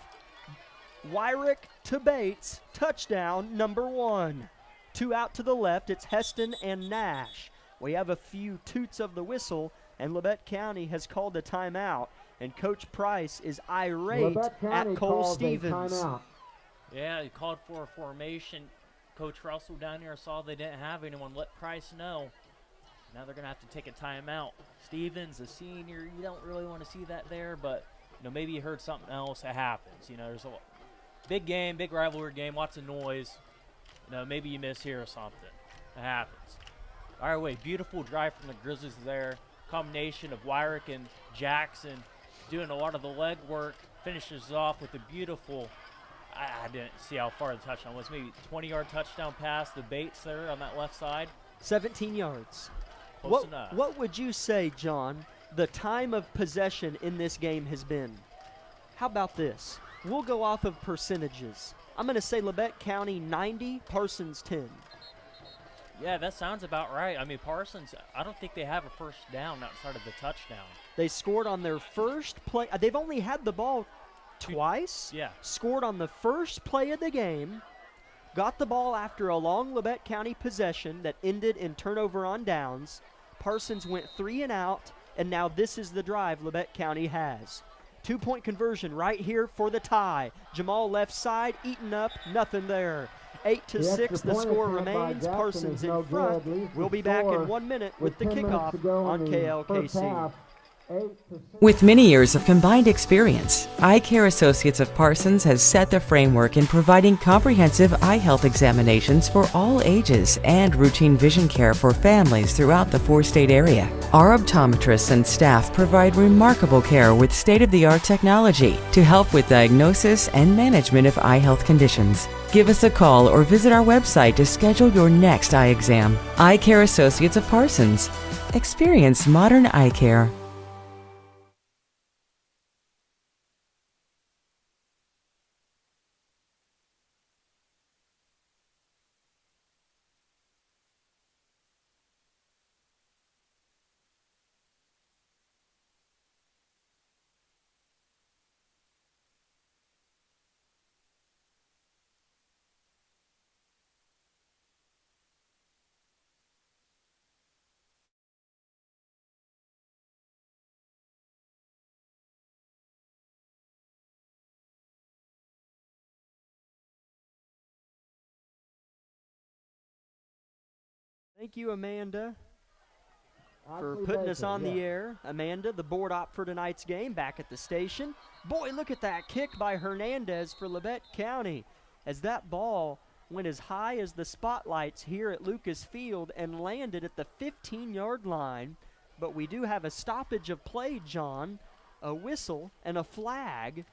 B: Wyrick to Bates, touchdown number 1. 2 out to the left, it's Heston and Nash. We have a few toots of the whistle, and Labette County has called a timeout, and Coach Price is irate at Cole Stevens.
A: Yeah, he called for a formation. Coach Russell down here saw they didn't have anyone, let Price know. Now they're going to have to take a timeout. Stevens, a senior, you don't really want to see that there, but maybe you heard something else that happens. There's a big game, big rivalry game, lots of noise. Maybe you mishear something. It happens. All right, wait, beautiful drive from the Grizzlies there. Combination of Wyrick and Jackson doing a lot of the leg work. Finishes off with a beautiful, I didn't see how far the touchdown was, maybe 20-yard touchdown pass. The Bates there on that left side.
B: 17 yards.
A: Close enough.
B: What would you say, John, the time of possession in this game has been? How about this? We'll go off of percentages. I'm going to say Labette County 90, Parsons 10.
A: Yeah, that sounds about right. I mean, Parsons, I don't think they have a first down outside of the touchdown.
B: They scored on their first play. They've only had the ball twice.
A: Yeah.
B: Scored on the first play of the game. Got the ball after a long Labette County possession that ended in turnover on downs. Parsons went 3 and out, and now this is the drive Labette County has. 2-point conversion right here for the tie. Jamal left side, eaten up, nothing there. 8-6, the score remains. Parsons in front. We'll be back in 1 minute with the kickoff on KLKC.
H: With many years of combined experience, Eye Care Associates of Parsons has set the framework in providing comprehensive eye health examinations for all ages and routine vision care for families throughout the 4-state area. Our optometrists and staff provide remarkable care with state-of-the-art technology to help with diagnosis and management of eye health conditions. Give us a call or visit our website to schedule your next eye exam. Eye Care Associates of Parsons. Experience modern eye care.
B: Thank you, Amanda. for
C: Ashley
B: putting us
C: Baker,
B: on
C: yes.
B: the air. Amanda, the board op for tonight's game, back at the station. Boy, look at that kick by Hernandez for Labette County, as that ball went as high as the spotlights here at Lucas Field and landed at the 15-yard line. But we do have a stoppage of play, John, a whistle and a flag.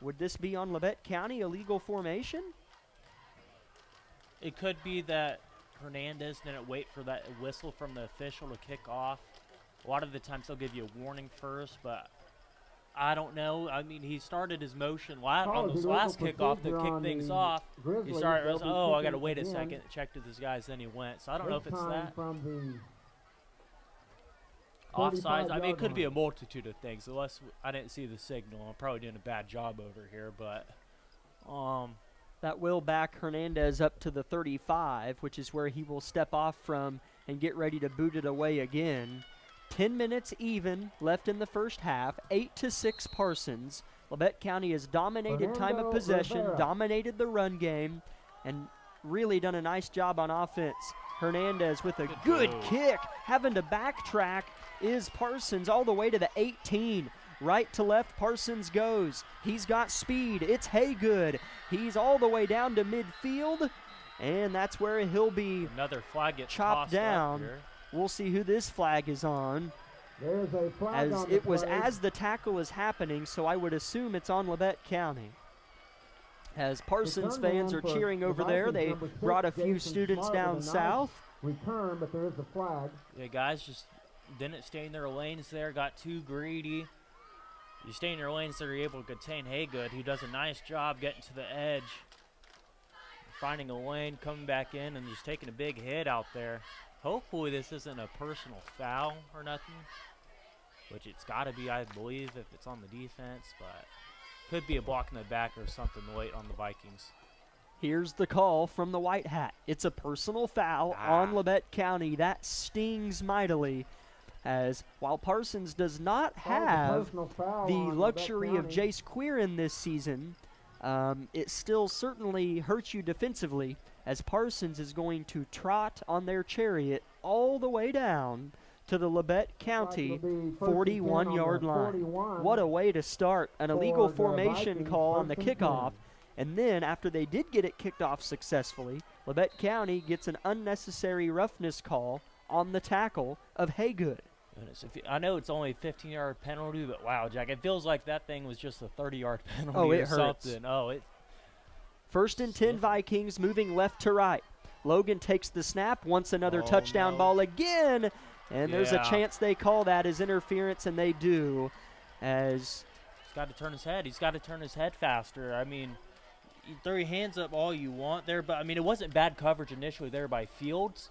B: Would this be on Labette County, illegal formation?
A: It could be that Hernandez didn't wait for that whistle from the official to kick off. A lot of the times they'll give you a warning first, but I don't know. I mean, he started his motion on this last kickoff to kick things off. He started, I got to wait a second, checked with his guys, then he went. So I don't know if it's that. Offsides, I mean, it could be a multitude of things. Unless I didn't see the signal. I'm probably doing a bad job over here, but
B: that will back Hernandez up to the 35, which is where he will step off from and get ready to boot it away again. 10 minutes even left in the first half. 8-6 Parsons. Labette County has dominated time of possession, dominated the run game, and really done a nice job on offense. Hernandez with a good kick. Having to backtrack is Parsons all the way to the 18. Right to left, Parsons goes. He's got speed. It's Haygood. He's all the way down to midfield, and that's where he'll be
A: another flag gets
B: chopped down.
A: Here.
B: We'll see who this flag is on.
C: There's a flag
B: as
C: on
B: it
C: the
B: was
C: play.
B: as the tackle is happening, so I would assume it's on Labette County. As Parsons fans are cheering over there, they brought a few students down south.
C: Return, but there is a flag.
A: Yeah, guys just didn't stay in their lanes there, got too greedy. You stay in your lanes, they're able to contain Haygood, who does a nice job getting to the edge, finding a lane, coming back in, and just taking a big hit out there. Hopefully this isn't a personal foul or nothing, which it's got to be, I believe, if it's on the defense, but could be a block in the back or something late on the Vikings.
B: Here's the call from the White Hat. It's a personal foul on Labette County. That stings mightily, as while Parsons does not have the luxury of Jace Queerin this season, it still certainly hurts you defensively, as Parsons is going to trot on their chariot all the way down to the Labette County 41-yard line. What a way to start. An illegal formation call on the kickoff. And then, after they did get it kicked off successfully, Labette County gets an unnecessary roughness call on the tackle of Haygood.
A: I know it's only a 15-yard penalty, but wow, Jack, it feels like that thing was just a 30-yard penalty
B: or
A: hurts.
B: Something.
A: Oh,
B: First and 10 Vikings, moving left to right. Logan takes the snap, wants another touchdown ball again, and there's a chance they call that as interference, and they do. As
A: he's got to turn his head. He's got to turn his head faster. I mean, you throw your hands up all you want there, but I mean, it wasn't bad coverage initially there by Fields.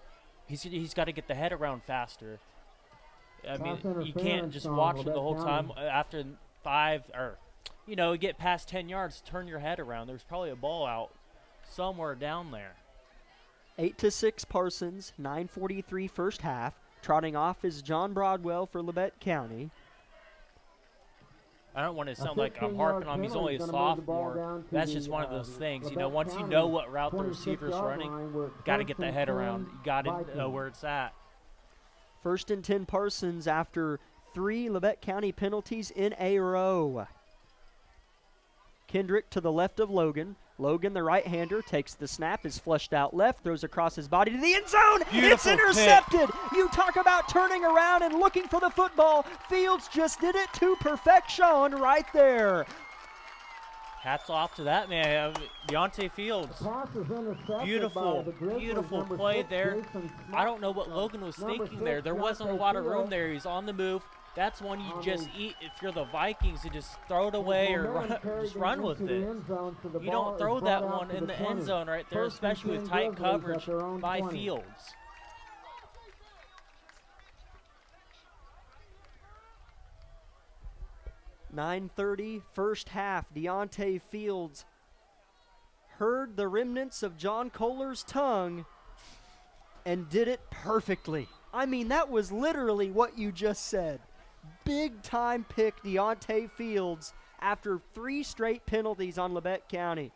A: He's got to get the head around faster. I mean, you can't just watch him the whole time. After 5 or, you get past 10 yards, turn your head around. There's probably a ball out somewhere down there.
B: 8-6 Parsons, 9:43 first half. Trotting off is John Broadwell for Labette County.
A: I don't want to sound like I'm harping on him. He's only a sophomore. That's just one of those things. Once you know what route the receiver's running, you got to get the head around. You got to know where it's at.
B: First and 10 Parsons after 3 Labette County penalties in a row. Kendrick to the left of Logan. Logan, the right-hander, takes the snap, is flushed out left, throws across his body to the end zone. It's intercepted. You talk about turning around and looking for the football. Fields just did it to perfection right there.
A: Hats off to that man, Deontay Fields. Beautiful play there. I don't know what Logan was thinking there. There wasn't a lot of room there. He's on the move. That's one you just eat if you're the Vikings. You just throw it away or just run with it. You don't throw that one in the end zone right there, especially with tight coverage by Fields.
B: .9:30 first half. Deontay Fields heard the remnants of John Kohler's tongue and did it perfectly. I mean, that was literally what you just said. Big time pick Deontay Fields after 3 straight penalties on Labette County.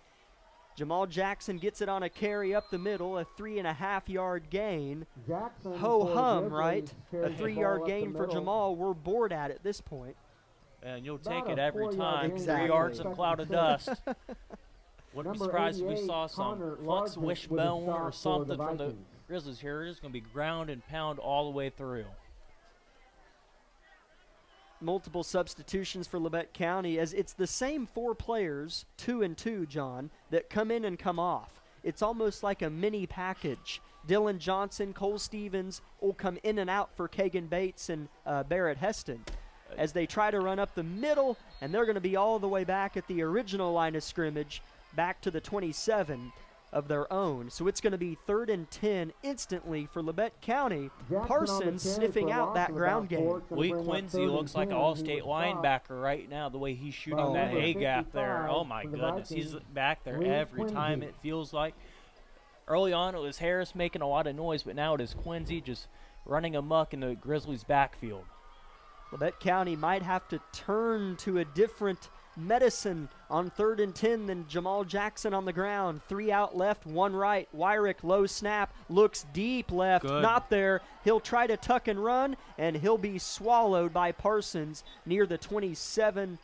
B: Jamal Jackson gets it on a carry up the middle, a 3.5-yard gain.
C: Jackson
B: Ho-hum,
C: for the
B: right?
C: Grizzlies
B: A
C: carries the
B: 3-yard
C: ball up
B: gain
C: the
B: for
C: middle.
B: Jamal. We're bored at it this point.
A: And you'll
C: About
A: take it
C: a
A: every
C: 4-yard
A: time.
C: gain.
A: 3 yards of
C: Exactly.
A: cloud of dust. Wouldn't be
C: Number
A: surprised if we
C: 88,
A: saw some
C: Connor
A: flux
C: Largent with a
A: wishbone or
C: stop for the
A: something from the
C: Vikings.
A: Grizzlies here. It's going to be ground and pound all the way through.
B: Multiple substitutions for Labette County, as it's the same 4 players, 2 and 2, John, that come in and come off. It's almost like a mini package. Dylan Johnson, Cole Stevens will come in and out for Kagan Bates and Barrett Heston as they try to run up the middle, and they're going to be all the way back at the original line of scrimmage, back to the 27 of their own. So it's going to be 3rd and 10 instantly for Labette County.
C: Jackson on the
B: Parsons
C: carry
B: sniffing
C: for a
B: out
C: loss
B: that
C: of
B: ground
C: about 4.
B: game.
C: It's gonna
A: Lee
C: bring up
A: Quincy
C: 3rd
A: looks
C: and
A: like an
C: 10.
A: all-state
C: He was stopped.
A: linebacker right now, the way he's shooting
B: Oh,
A: that
B: number
A: A-gap there.
C: 55
A: Oh, my
C: for the
A: goodness. He's
C: Vikings,
A: back there
C: Lee
A: every time,
C: Quincy.
A: it feels like. Early on, it was Harris making a lot of noise, but now it is Quincy just running amok in the Grizzlies' backfield.
B: Labette County might have to turn to a different medicine on 3rd and 10 than Jamal Jackson on the ground. 3 out left, 1 right. Wyrick, low snap, looks deep left,
A: Good.
B: not there. He'll try to tuck and run, and he'll be swallowed by Parsons near the 27.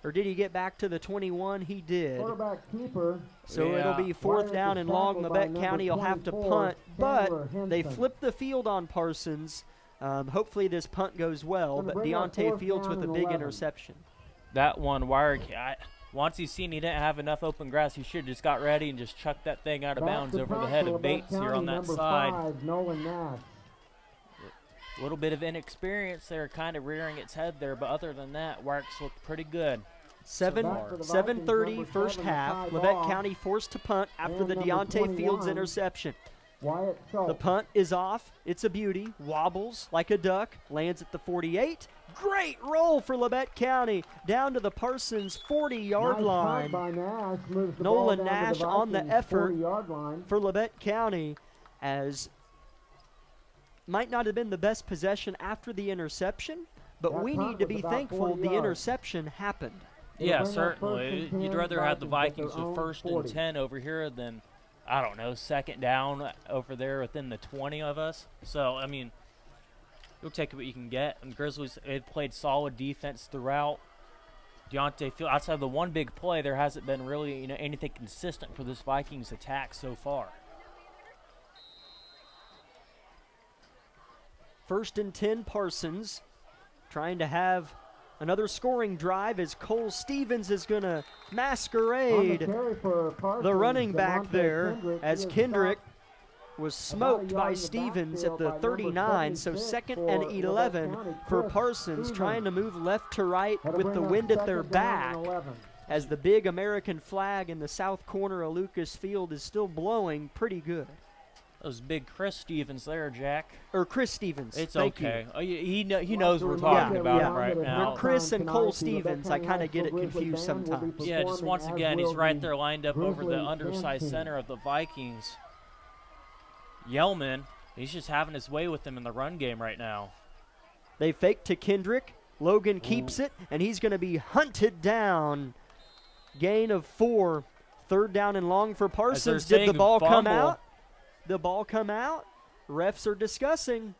B: Or did he get back to the 21? He did.
C: Quarterback keeper.
B: So
A: Yeah.
B: it'll be 4th
C: Wyrick
B: down
C: is
B: and long.
C: tackled by
B: Labette
C: number
B: County will have to
C: 24,
B: punt, but
C: Chandler
B: they
C: Henson.
B: flip the field on Parsons. Hopefully this punt goes well,
C: Gonna
B: but
C: bring up
B: Deontay
C: 4th
B: Fields
C: down
B: with a
C: and
B: big
C: 11.
B: interception.
A: That one, once he's seen he didn't have enough open grass, he should have just got ready and just chucked that thing out of
C: Back
A: bounds
C: to
A: over the
C: punt
A: head
C: for
A: of
C: Labette
A: Bates here on
C: County,
A: that
C: number
A: side.
C: 5, Nolan Nash.
A: A little bit of inexperience there, kind of rearing its head there, but other than that, Warwick's looked pretty good.
B: Seven,
C: back for the
B: 7:30
C: Vikings,
B: first
C: number 7
B: half.
C: to tie
B: Labette
C: ball.
B: County forced to punt after
C: And
B: the
C: number
B: Deontay Fields
C: 21,
B: interception.
C: Wyatt
B: The
C: Schultz.
B: punt is off. It's a beauty. Wobbles like a duck. Lands at the 48. Great roll for Labette County. Down to the Parsons 40-yard
C: Nice
B: line
C: punt by Nash. Moves the
B: Nolan
C: ball down to
B: Nash on the
C: Vikings
B: effort
C: 40-yard line.
B: for Labette County, as might not have been the best possession after the interception, but
C: That
B: we
C: punt
B: need to
C: was
B: be
C: about
B: thankful
C: 40
B: the
C: yards.
B: interception happened.
C: It'll
A: Yeah,
C: bring up
A: certainly.
C: 1st and
A: You'd
C: 10,
A: rather have the
C: Vikings
A: Vikings
C: at their
A: with
C: own
A: 1st and
C: 40.
A: 10 over here than, I don't know, 2nd down over there within the 20 of us. So, I mean, you'll take what you can get. And Grizzlies, they've played solid defense throughout. Deontay Field, outside of the one big play, there hasn't been really anything consistent for this Vikings attack so far.
B: 1st and 10, Parsons trying to have another scoring drive as Cole Stevens is going to
C: On the
B: masquerade
C: carry for Parsons,
B: the running back
C: Devontae
B: there
C: Kendrick.
B: as
C: He is
B: Kendrick
C: stopped
B: was
C: about a
B: smoked
C: yard
B: by
C: in the
B: Stevens at
C: backfield
B: the
C: by number
B: 39, so
C: 76
B: 2nd
C: for
B: and
C: Labette
B: 11
C: County,
B: for
C: Chris
B: Parsons,
C: Stevens.
B: trying to move left to right
C: That'll
B: with
C: bring
B: the
C: up
B: wind at their
C: 2nd down
B: back,
C: and 11.
B: as the big American flag in the south corner of Lucas Field is still blowing pretty good.
A: Those big Chris Stevens there, Jack.
B: Or Chris Stevens.
A: It's
B: Thank
A: okay.
B: You.
A: He knows we're talking
B: Yeah,
A: about
B: yeah.
A: it right now.
B: When Chris and Cole Stevens, I kind of get it confused sometimes.
A: Yeah, just once again, he's right there lined up over the undersized center of the Vikings. Yelman, he's just having his way with them in the run game right now.
B: They fake to Kendrick. Logan keeps it, and he's going to be hunted down. Gain of 4. 3rd down and long for Parsons. Did the
A: saying,
B: ball come
A: fumble.
B: out? The ball come out? Refs are discussing.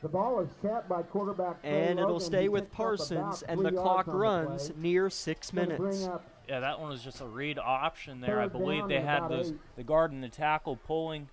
C: The ball is set by quarterback Trey
B: And it'll
C: Logan.
B: stay
C: He
B: with
C: picks up
B: Parsons,
C: about
B: and
C: 3
B: the
C: yards
B: clock
C: on the
B: runs
C: play.
B: near 6
C: Gonna bring
B: minutes.
C: up
A: Yeah, that one was just a read option there. I
C: 3rd
A: believe
C: down
A: they
C: and
A: had
C: about
A: those
C: 8.
A: the guard and the tackle pulling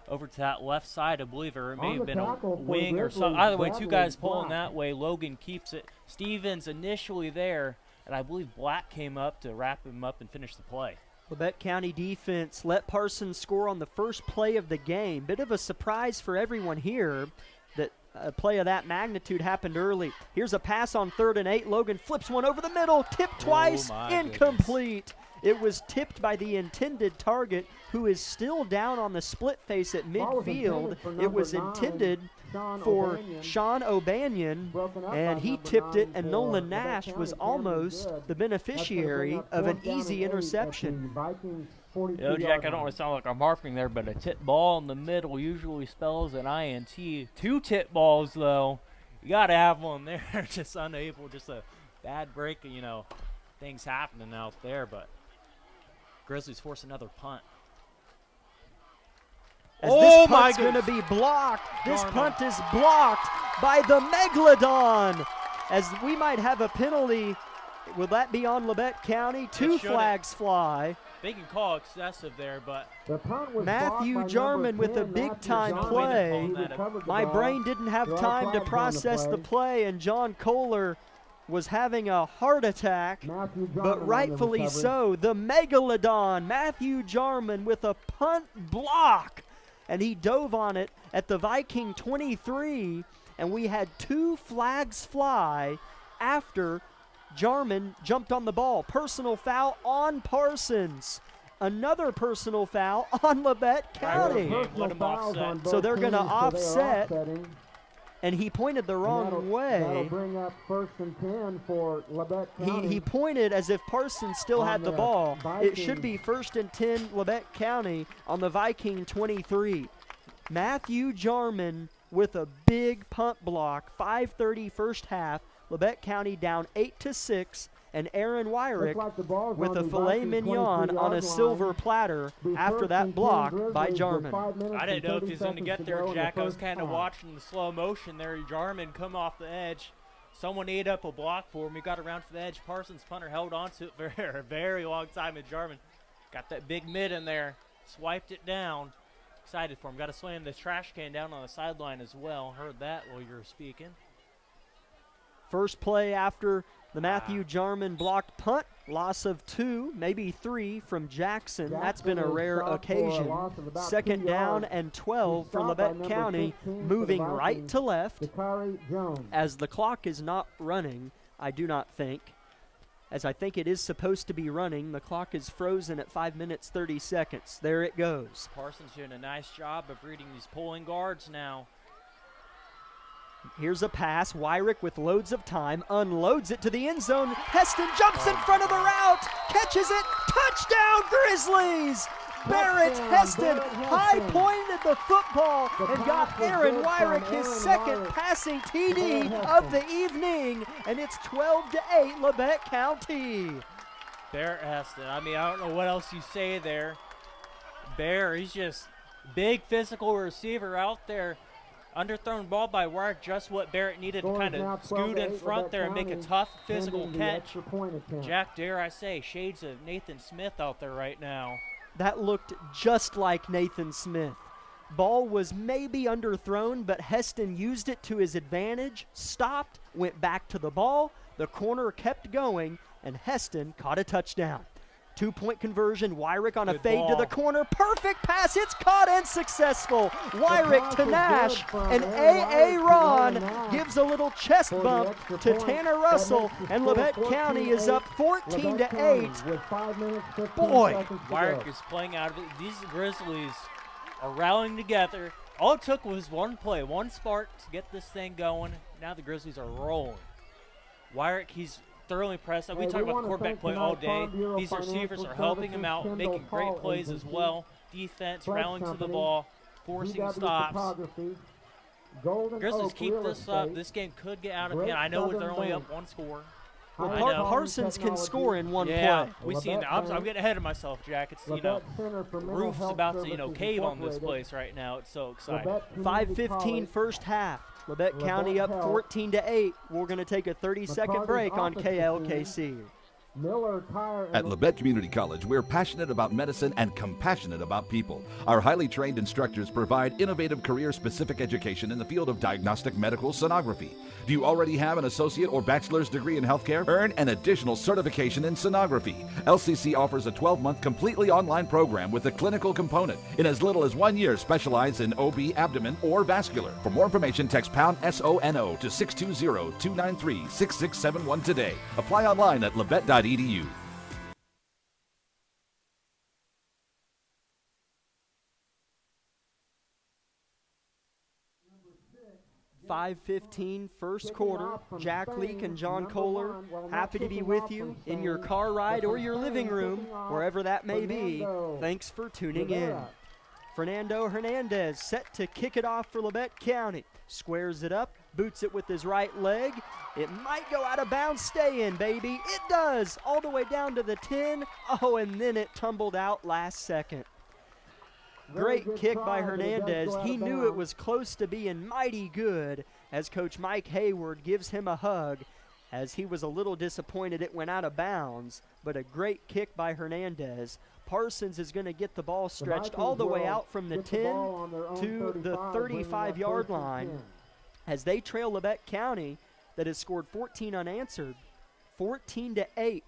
A: over to that left side. I believe it may
C: On
A: have
C: the
A: been a
C: tackle for
A: wing or
C: Grizzlies,
A: something. Either way, two
C: Bradley
A: guys pulling
C: Black.
A: that way. Logan keeps it. Stevens initially there, and I believe Black came up to wrap him up and finish the play.
B: Labette County defense let Parsons score on the first play of the game. Bit of a surprise for everyone here that a play of that magnitude happened early. Here's a pass on 3rd and 8. Logan flips one over the middle, tipped twice,
A: my
B: incomplete. It was tipped by the intended target, who is still down on the split face at
C: Ball was
B: midfield.
C: intended for
B: It
C: number
B: was
C: 9,
B: intended
C: Sean
B: for
C: O'Banion.
B: Sean O'Banion,
C: Broken up
B: and
C: by
B: he
C: number
B: tipped it,
C: 9
B: and
C: for
B: Nolan
C: Labette
B: Nash
C: County,
B: was
C: Cameron
B: almost
C: Good.
B: the
C: That's gonna
B: beneficiary
C: bring up
B: of an
C: 4th down
B: easy
C: and 8 at the
B: interception.
C: Vikings 42
A: Jack,
C: yard
A: I don't
C: line.
A: want to sound like I'm harping there, but a tip ball in the middle usually spells an INT. 2 tip balls, though. You got to have one there. Just unable, just a bad break, things happening out there. But Grizzlies force another punt.
B: As
A: Oh
B: this
A: my
B: punt's going to
A: goodness.
B: be blocked. This
A: Jarman.
B: punt is blocked by the Megalodon. As we might have a penalty. Will that be on Labette County? 2
A: shouldn't.
B: flags fly.
A: They can call excessive there, but
C: The punt was
B: Matthew
C: blocked by
B: Jarman
C: number
B: with a
C: 10,
B: big-time
C: Matthew
B: play.
C: Jarman. He
A: My
C: recovered the
B: My
C: ball.
B: brain didn't have
C: There are
B: time to
C: flags on the
B: process the play, and John Kohler was having a heart attack,
C: Matthew Jarman on
B: but
C: the
B: rightfully
C: recovery.
B: so. The Megalodon, Matthew Jarman, with a punt block, and he dove on it at the Viking 23, and we had 2 flags fly after Jarman jumped on the ball. Personal foul on Parsons. Another personal foul on Labette County.
A: Right. Let him
C: Fouls
A: offset.
C: on both
B: So they're gonna
C: teams, so they are
B: offset.
C: offsetting.
B: And he pointed the wrong
C: That'll
B: way.
C: bring up 1st and 10 for Labette County.
B: He pointed as if Parsons still
C: On
B: had the
C: the
B: ball. It should
C: Viking.
B: be 1st and 10 Labette County on the Viking 23. Matthew Jarman with a big punt block. 5:30 first half. Labette County down 8-6, and Aaron Wyrick
C: Looks like the ball's
B: with
C: on
B: a
C: the
B: filet
C: Viking
B: mignon on
C: 23-yard
B: a
C: line.
B: silver platter
C: Be
B: after
C: 1st
B: that
C: and 10
B: block by
C: Grizzlies with
B: Jarman.
C: 5 minutes
A: I didn't
C: and
A: know if
C: 30
A: he was going to
C: seconds
A: get there,
C: go in the
A: Jack. I was
C: first
A: kind of
C: half.
A: watching the slow motion there. Jarman come off the edge. Someone ate up a block for him. He got around to the edge. Parsons punter held on to it for a very long time, and Jarman got that big mid in there, swiped it down. Excited for him. Got to slam the trash can down on the sideline as well. Heard that while you were speaking.
B: First play after the Matthew Jarman blocked punt. Loss of 2, maybe 3 from Jackson. That's been a
C: Jackson is
B: rare
C: stopped for a
B: occasion.
C: loss of about
B: 2nd
C: 2
B: down
C: yards.
B: and 12
C: He's
B: for
C: stopped by
B: Labette
C: number
B: County,
C: 15 for the
B: moving right
C: Vikings,
B: to left.
C: Dakari Jones.
B: As the clock is not running, I do not think. As I think it is supposed to be running, the clock is frozen at 5 minutes 30 seconds. There it goes.
A: Parsons doing a nice job of reading these pulling guards now.
B: Here's a pass. Wyrick with loads of time unloads it to the end zone. Heston jumps in front of the route, catches it. Touchdown, Grizzlies! Barrett Heston high-pointed the football and got Aaron Wyrick his second passing TD of the evening, and it's 12-8 Labette County.
A: Barrett Heston. I mean, I don't know what else you say there. Bear, he's just big physical receiver out there. Underthrown ball by Wyrick, just what Barrett needed to kind of scoot in front there and make a tough physical catch. Jack, dare I say, shades of Nathan Smith out there right now.
B: That looked just like Nathan Smith. Ball was maybe underthrown, but Heston used it to his advantage, stopped, went back to the ball, the corner kept going, and Heston caught a touchdown. 2-point conversion, Wyrick on a
A: Good
B: fade
A: ball.
B: to the corner, perfect pass, it's caught and successful. Wyrick to Nash, and A.A. Ron gives a little chest bump to Tanner Russell, and Labette County is up 14-8. Boy,
A: Wyrick is playing out of it. These Grizzlies are rallying together. All it took was one play, one spark to get this thing going. Now the Grizzlies are rolling. Wyrick, he's thoroughly impressed. We talk about quarterback play all day. These receivers are helping him out, making great plays as well. Defense rallying to the ball, forcing stops. Grizzlies keep this up. This game could get out of hand. I know they're only up 1 score.
B: well,
A: I know.
B: Parsons can score in one
A: Yeah,
B: play.
A: we seen that. I'm getting ahead of myself, Jack. It's, the roof's about to, cave on this place right now. It's so exciting.
B: 5:15 first half. Labette County up 14-8. We're going to take a 30-second break on KLKC.
C: Miller Tire
E: At Labette Community College, we're passionate about medicine and compassionate about people. Our highly trained instructors provide innovative career-specific education in the field of diagnostic medical sonography. Do you already have an associate or bachelor's degree in healthcare? Earn an additional certification in sonography. LCC offers a 12-month completely online program with a clinical component. In as little as 1 year, specialize in OB, abdomen, or vascular. For more information, text pound SONO to 620-293-6671 today. Apply online at labette.edu.
B: 5:15 first quarter. Jack Leake and John Kohler, happy to be with you in your car ride or your living room, wherever that may be. Thanks for tuning in. Fernando Hernandez set to kick it off for Labette County. Squares it up, boots it with his right leg. It might go out of bounds. Stay in, baby. It does, all the way down to the 10. Oh, and then it tumbled out last second. Great kick by Hernandez. He knew it was close to being mighty good as Coach Mike Hayward gives him a hug, as he was a little disappointed it went out of bounds, but a great kick by Hernandez. Parsons is going to get the ball stretched all the way out from the 10 to the 35-yard line as they trail Labette County that has scored 14 unanswered, 14-8.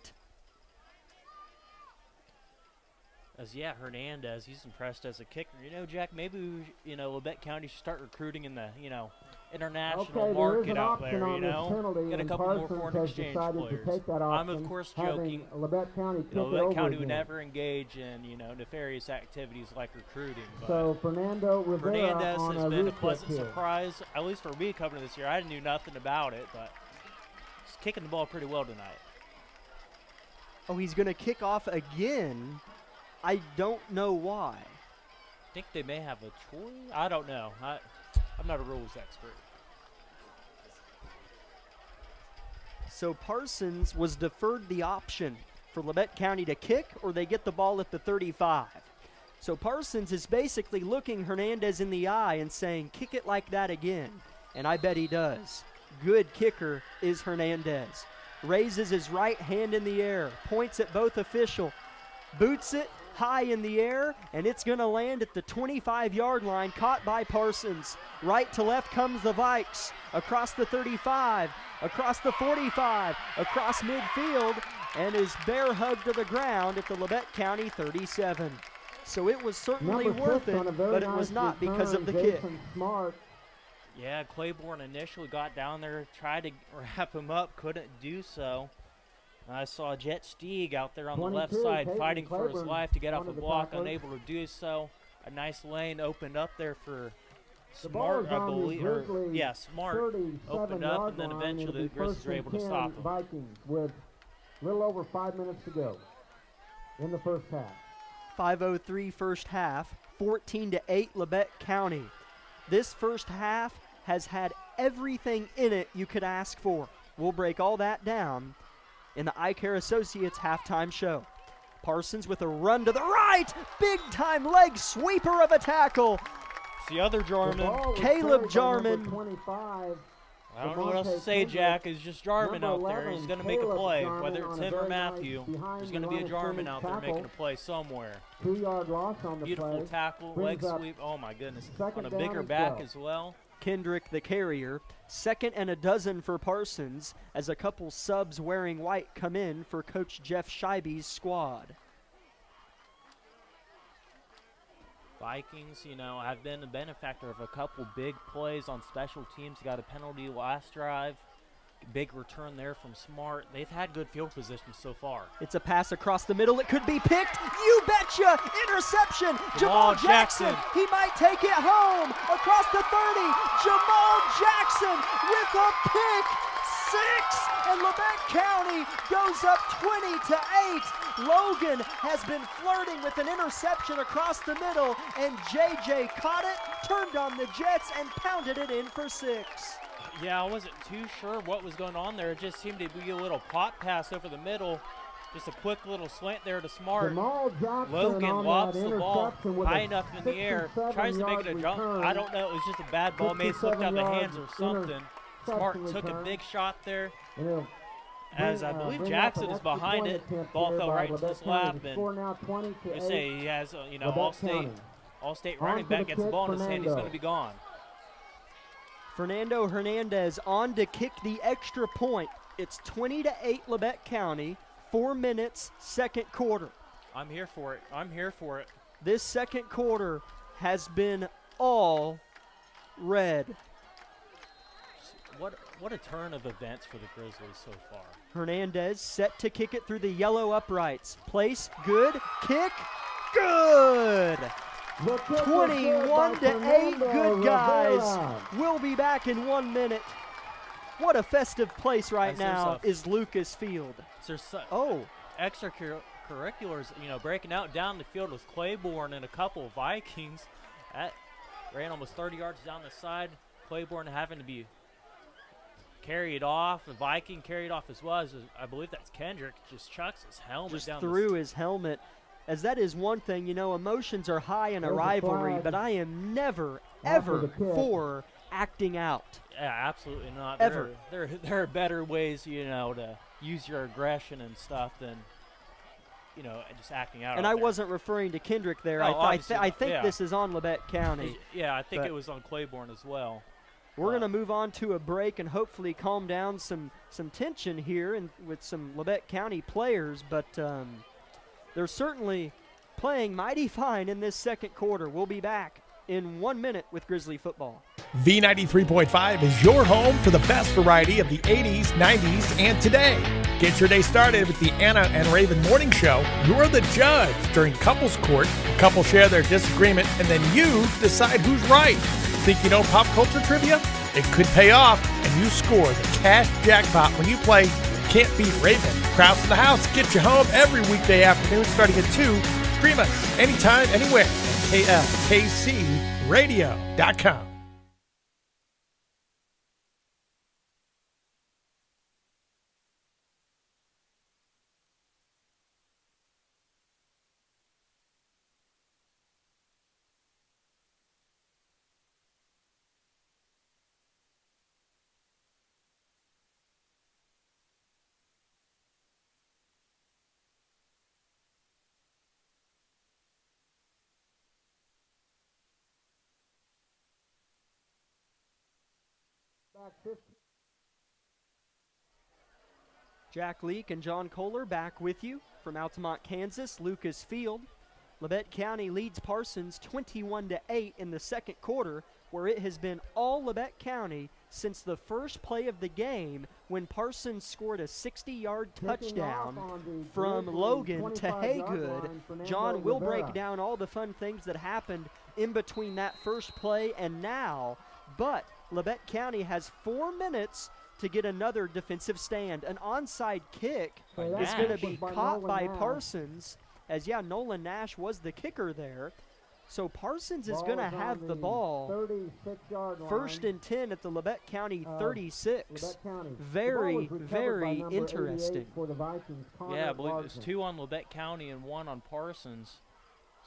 A: Hernandez, he's impressed as a kicker. Jack, maybe, Labette County should start recruiting in the, international market out there, Get a couple more foreign exchange players. I'm, of course, joking.
C: Labette County
A: Labette County would never engage in, nefarious activities like recruiting. But
C: so
A: Hernandez has been a pleasant surprise, at least for me coming to this year. I knew nothing about it, but he's kicking the ball pretty well tonight.
B: Oh, he's going to kick off again. I don't know why.
A: I think they may have a choice. I don't know. I'm not a rules expert.
B: So Parsons was deferred the option for Labette County to kick, or they get the ball at the 35. So Parsons is basically looking Hernandez in the eye and saying, kick it like that again. And I bet he does. Good kicker is Hernandez. Raises his right hand in the air, points at both official, boots it high in the air, and it's going to land at the 25-yard line, caught by Parsons. Right to left comes the Vikes, across the 35, across the 45, across midfield, and is bear hugged to the ground at the Labette County 37. So it was certainly worth it, but it was not because of the kick.
A: Yeah, Claiborne initially got down there, tried to wrap him up, couldn't do so. I saw Jet Steeg out there on the left side fighting for his life to get off a block, unable to do so. A nice lane opened up there for Smart, I believe. Smart opened up, and then eventually the Grizzlies were able to stop him.
C: Vikings with a little over 5 minutes to go in the first half.
B: 5:03 first half, 14-8 Labette County. This first half has had everything in it you could ask for. We'll break all that down in the Eye Care Associates halftime show. Parsons with a run to the right. Big-time leg sweeper of a tackle.
A: It's the other Jarman.
B: Caleb Jarman.
A: I don't know what else to say, Jack. It's just Jarman out there. He's going to make a play. Whether it's him or Matthew, there's going to be a Jarman out there making a play somewhere.
C: 2-yard loss on the
A: Beautiful
C: play.
A: tackle, leg sweep. Oh, my goodness. On a bigger back as well.
B: Kendrick, the carrier. 2nd and a dozen for Parsons as a couple subs wearing white come in for Coach Jeff Scheibe's squad.
A: Vikings, have been a benefactor of a couple big plays on special teams. Got a penalty last drive. Big return there from Smart. They've had good field position so far.
B: It's a pass across the middle. It could be picked. You betcha! Interception!
A: Jamal
B: Jackson. He might take it home. Across the 30. Jamal Jackson with a pick. 6. And Labette County goes up 20-8. Logan has been flirting with an interception across the middle, and JJ caught it, turned on the Jets, and pounded it in for 6.
A: Yeah, I wasn't too sure what was going on there. It just seemed to be a little pop pass over the middle. Just a quick little slant there to Smart. Logan lobs the ball high enough in the air, tries to make it a jump. I don't know. It was just a bad ball. Maybe slipped out of the hands or something. Smart took a big shot there. As I believe Jackson is behind it. Ball fell right into his lap. And they say he has, all-state running back gets the ball in his hand. He's going to be gone.
B: Fernando Hernandez on to kick the extra point. It's 20-8 Labette County. 4 minutes, second quarter.
A: I'm here for it.
B: This second quarter has been all red.
A: What a turn of events for the Grizzlies so far.
B: Hernandez set to kick it through the yellow uprights. Place, good, kick, good. 21-8, good guys. We'll be back in 1 minute. What a festive place right now is Lucas Field.
A: Extracurriculars, breaking out down the field with Claiborne and a couple of Vikings. That ran almost 30 yards down the side. Claiborne having to be carried off. The Viking carried off as well. I believe that's Kendrick. Just chucks his helmet
B: Just
A: down.
B: threw his helmet. As that is one thing, you know, emotions are high in a rivalry, but I am never, ever for acting out.
A: Yeah, absolutely not.
B: Ever.
A: There are better ways, you know, to use your aggression and stuff than, you know, just acting out.
B: And I wasn't referring to Kendrick there.
A: No,
B: I think
A: yeah.
B: this is on Labette County.
A: Yeah, I think it was on Claiborne as well.
B: We're going to move on to a break and hopefully calm down some tension here and with some Labette County players, but they're certainly playing mighty fine in this second quarter. We'll be back in 1 minute with Grizzly football.
I: V93.5 is your home for the best variety of the 80s, 90s, and today. Get your day started with the Anna and Raven Morning Show. You're the judge during couples court. Couples share their disagreement, and then you decide who's right. Think you know pop culture trivia? It could pay off, and you score the cash jackpot when you play Can't Beat Raven. Kraus in the house get you home every weekday afternoon starting at 2. Stream us anytime, anywhere at klkcradio.com.
B: Jack Leake and John Kohler back with you from Altamont, Kansas, Lucas Field. Labette County leads Parsons 21-8 in the second quarter, where it has been all Labette County since the first play of the game when Parsons scored a 60-yard touchdown from Logan to Haygood. John will break down all the fun things that happened in between that first play and now, but Labette County has 4 minutes to get another defensive stand. An onside kick is going to be caught by Parsons, as Nolan Nash was the kicker there. So Parsons is going to have the ball.
C: 36-yard line.
B: 1st and 10 at the Labette County 36. Very, very interesting.
A: Yeah, I believe it's 2 on Labette County and 1 on Parsons.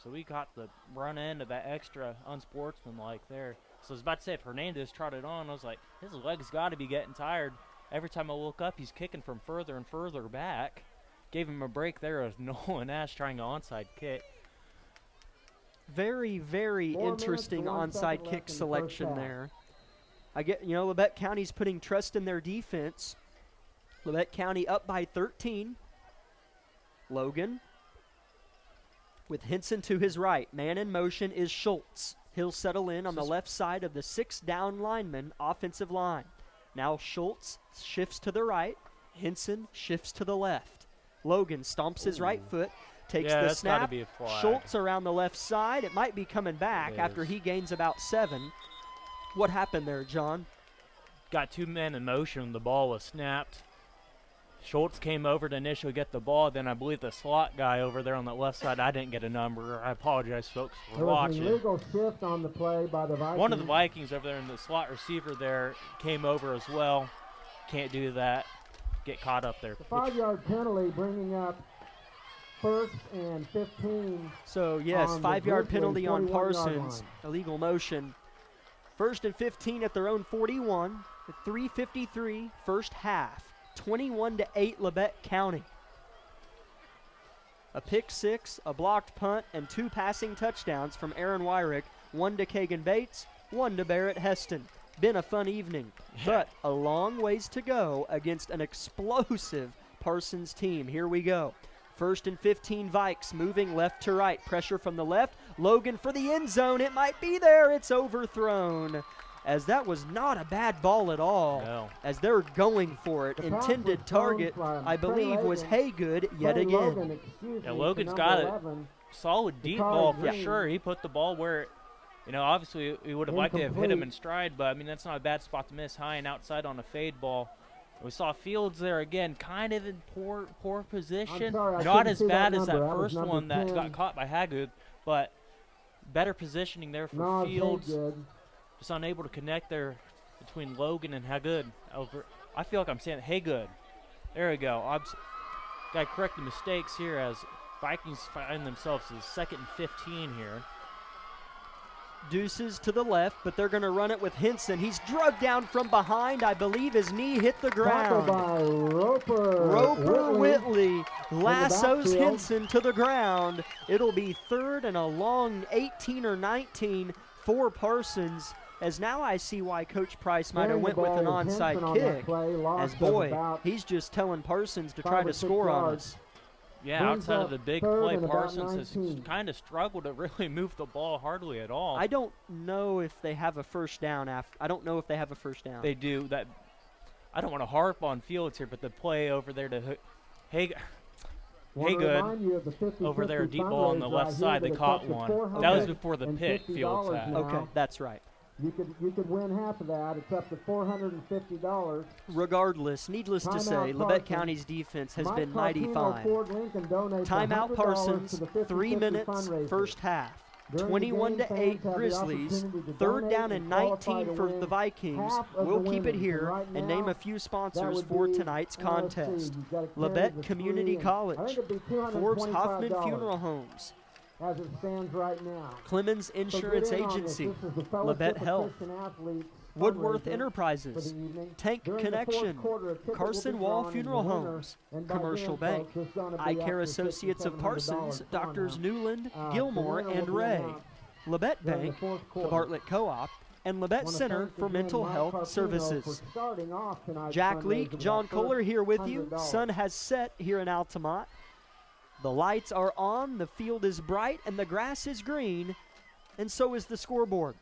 A: So we got the run end of that extra unsportsmanlike there. So I was about to say, if Hernandez trotted on, I was like, his legs got to be getting tired. Every time I look up, he's kicking from further and further back. Gave him a break there of Nolan Nash trying an onside kick.
B: Very, very interesting onside kick selection there. Labette County's putting trust in their defense. Labette County up by 13. Logan with Henson to his right. Man in motion is Schultz. He'll settle in on the left side of the 6 down lineman offensive line. Now Schultz shifts to the right. Henson shifts to the left. Logan stomps his right foot, takes the snap. Schultz around the left side. It might be coming back after he gains about 7. What happened there, John?
A: Got 2 men in motion. The ball was snapped. Schultz came over to initially get the ball. Then I believe the slot guy over there on the left side, I didn't get a number. I apologize, folks, for watching.
C: There was an illegal shift on the play by the Vikings.
A: One of the Vikings over there in the slot receiver there came over as well. Can't do that. Get caught up there.
C: The 5-yard penalty bringing up 1st and 15.
B: So, yes, 5-yard penalty on Parsons. Illegal motion. 1st and 15 at their own 41. 3:53 first half. 21-8 Labette County. A pick 6, a blocked punt, and 2 passing touchdowns from Aaron Wyrick. 1 to Kagan Bates, 1 to Barrett Heston. Been a fun evening, but a long ways to go against an explosive Parsons team. Here we go. 1st and 15 Vikes moving left to right. Pressure from the left. Logan for the end zone. It might be there. It's overthrown. As that was not a bad ball at all.
A: No.
B: As they're going for it. Intended target, I believe, was Haygood yet again.
A: Logan's got a solid deep ball for sure. He put the ball where, obviously we would have liked to have hit him in stride, but, that's not a bad spot to miss. High and outside on a fade ball. We saw Fields there again, kind of in poor position. Not as bad as that first one that got caught by Haygood, but better positioning there for Fields. Just unable to connect there between Logan and Haygood. I feel like I'm saying, hey, good. There we go. Got to correct the mistakes here as Vikings find themselves as 2nd and 15 here.
B: Deuces to the left, but they're going to run it with Henson. He's drugged down from behind. I believe his knee hit the ground.
C: By
B: Roper Whitley lassos Henson to the ground. It'll be 3rd and a long 18 or 19 for Parsons. As now I see why Coach Price might have went with an onside kick. As boy, he's just telling Parsons to try to score on us.
A: Yeah, outside of the big play, Parsons has kind of struggled to really move the ball hardly at all.
B: I don't know if they have a first down. I don't know if they have a first down.
A: They do. That. I don't want to harp on Fields here, but the play over there to Hey good. Over there, deep ball on the left side, they caught one. That was before the pick Fields had.
B: Okay, that's right.
C: You could win half of that. It's up to $450.
B: Regardless, needless to say, Labette County's defense has been mighty fine. Timeout Parsons, 3 minutes, first half. 21-8 Grizzlies, 3rd down and 19 for the Vikings. We'll keep it here and name a few sponsors for tonight's contest. Labette Community College, Forbes Hoffman Funeral Homes,
C: as it stands right now.
B: Clemens Insurance Agency, Labette Health, Woodworth Enterprises, Tank Connection, Carson Wall Funeral Homes, Commercial Bank, Eye Care Associates of Parsons, Doctors Newland, Gilmore, and Ray, Labette Bank, the Bartlett Co-op, and Labette Center for Mental Health Services. Jack Leake, John Kohler here with you. Sun has set here in Altamont. The lights are on, the field is bright, and the grass is green, and so is the scoreboard.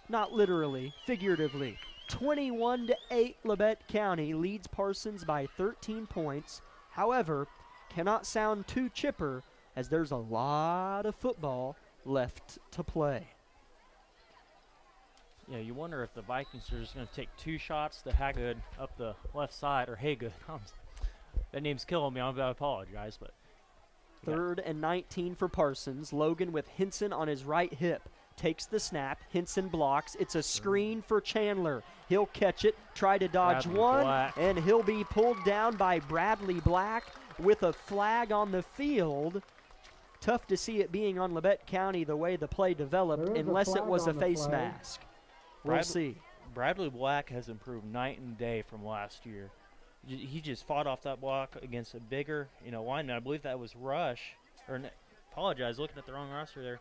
B: Not literally, figuratively. 21-8 Labette County leads Parsons by 13 points. However, cannot sound too chipper as there's a lot of football left to play.
A: Yeah, you wonder if the Vikings are just going to take 2 shots to Hagood up the left side, or Haygood. That name's killing me. I apologize, but
B: 3rd and 19 for Parsons. Logan with Henson on his right hip. Takes the snap. Henson blocks. It's a screen for Chandler. He'll catch it, try to dodge one, and he'll be pulled down by Bradley Black with a flag on the field. Tough to see it being on Labette County the way the play developed, unless it was a face mask. We'll see.
A: Bradley Black has improved night and day from last year. He just fought off that block against a bigger, lineman. I believe that was Rush. Apologize, looking at the wrong roster there.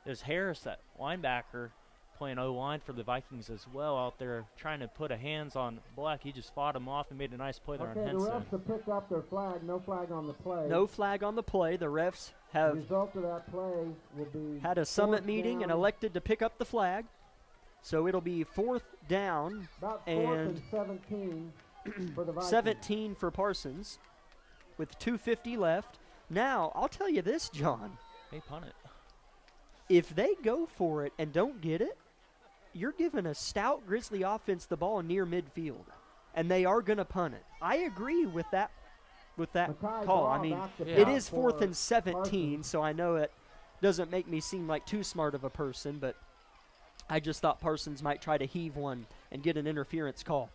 A: There's Harris, that linebacker, playing O-line for the Vikings as well, out there trying to put a hands on Black. He just fought him off and made a nice play there on Henson.
C: The refs have picked up their flag. No flag on the play.
B: No flag on the play. The refs have
C: the result of that play will be
B: had a summit meeting and elected to pick up the flag. So it'll be 4th down and
C: 17 for the Vikings.
B: 17 for Parsons with 2:50 left. Now, I'll tell you this, John.
A: Hey, punt it.
B: If they go for it and don't get it, you're giving a stout Grizzly offense the ball near midfield, and they are going to punt it. I agree with that call. I mean, it is 4th and 17, so I know it doesn't make me seem like too smart of a person, but I just thought Parsons might try to heave one and get an interference call.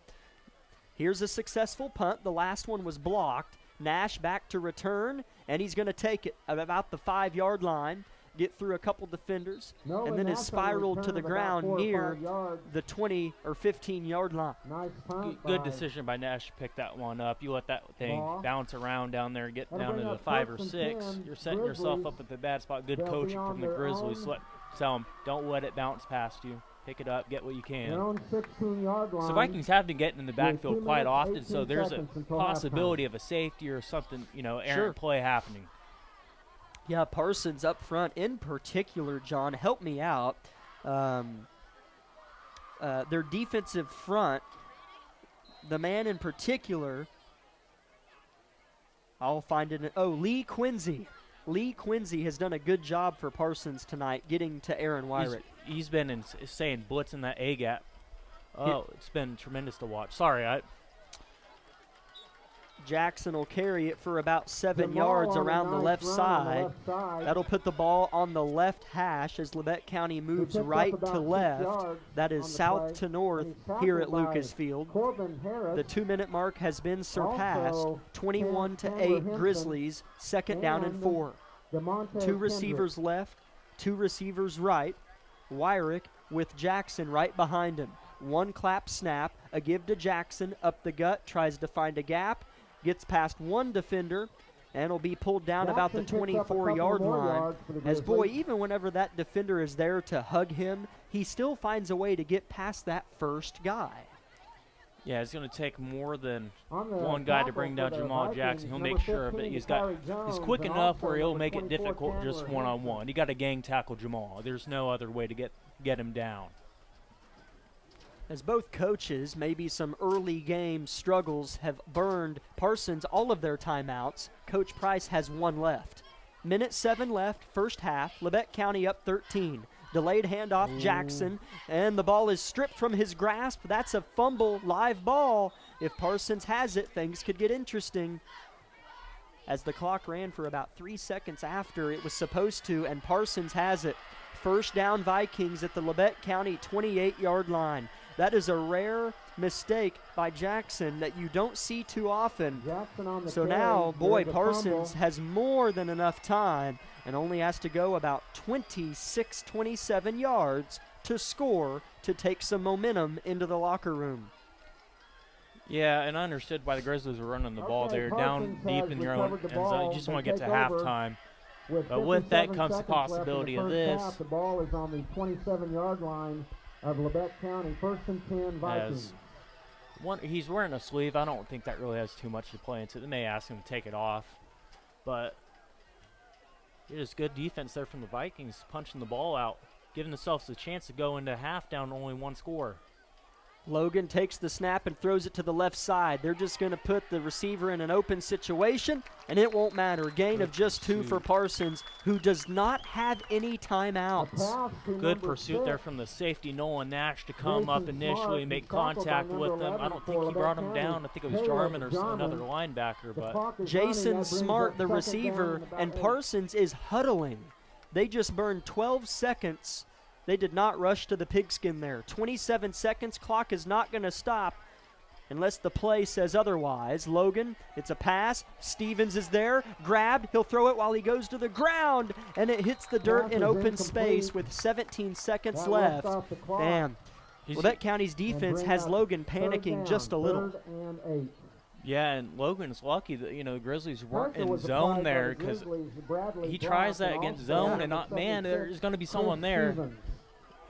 B: Here's a successful punt. The last one was blocked. Nash back to return, and he's going to take it about the 5-yard line, get through a couple defenders, and then is spiraled to the ground near the 20 or 15-yard line.
C: Nice punt.
A: Good decision by Nash to pick that one up. You let that thing bounce around down there and get down to the 5 or 6. You're setting yourself up at the bad spot. Good coaching from the Grizzlies. Tell them, don't let it bounce past you. Pick it up, get what you can. So Vikings have been getting in the backfield quite often, so there's a possibility of a safety or something, errant play happening.
B: Yeah, Parsons up front in particular, John, help me out. Their defensive front, the man in particular, I'll find it. Lee Quincy. Lee Quincy has done a good job for Parsons tonight getting to Aaron Wyrick.
A: He's been saying blitzing that A-gap. Oh, it's been tremendous to watch. Sorry,
B: Jackson will carry it for about 7 yards around the left side. That'll put the ball on the left hash as Labette County moves right to left. That is south to north here at Lucas Field. The 2-minute mark has been surpassed. 21-8 Grizzlies, 2nd down and 4. 2 receivers left, 2 receivers right. Wyrick with Jackson right behind him. 1 clap snap, a give to Jackson, up the gut, tries to find a gap, gets past 1 defender, and will be pulled down about the 24-yard line. As boy, even whenever that defender is there to hug him, he still finds a way to get past that first guy.
A: Yeah, it's going to take more than one guy to bring down Jamal Jackson. He'll make sure, but he's quick enough where he'll make it difficult just one-on-one. You got to gang tackle Jamal. There's no other way to get him down.
B: As both coaches, maybe some early game struggles have burned Parsons all of their timeouts. Coach Price has 1 left. Minute 7 left, first half. Labette County up 13. Delayed handoff, Jackson, and the ball is stripped from his grasp. That's a fumble, live ball. If Parsons has it, things could get interesting. As the clock ran for about 3 seconds after it was supposed to, and Parsons has it. First down Vikings at the Labette County 28-yard line. That is a rare mistake by Jackson that you don't see too often. So now, boy, Parsons has more than enough time and only has to go about 26-27 yards to score to take some momentum into the locker room.
A: Yeah, and I understood why the Grizzlies were running the ball. They're down deep in your own end zone. You just want to get to halftime. But with that comes the possibility of this.
C: The ball is on the 27-yard line of Labette County. 1st and 10 Vikings.
A: He's wearing a sleeve. I don't think that really has too much to play into. They may ask him to take it off. But it is good defense there from the Vikings, punching the ball out, giving themselves a chance to go into half down only 1 score.
B: Logan takes the snap and throws it to the left side. They're just going to put the receiver in an open situation, and it won't matter. Gain of just 2 for Parsons, who does not have any timeouts.
A: Good pursuit there from the safety, Nolan Nash, to come up initially and make contact with them. I don't think he brought him down. I think it was Jarman or another linebacker. But
B: Jason Smart, the receiver, and Parsons is huddling. They just burned 12 seconds. They did not rush to the pigskin there. 27 seconds, clock is not going to stop unless the play says otherwise. Logan, it's a pass. Stevens is there, grabbed. He'll throw it while he goes to the ground, and it hits the dirt in open space with 17 seconds left. Damn. Labette County's defense has Logan panicking just a little.
A: Yeah, and Logan's lucky that, the Grizzlies weren't in zone there, because he tries that against zone and not man. There's going to be someone there.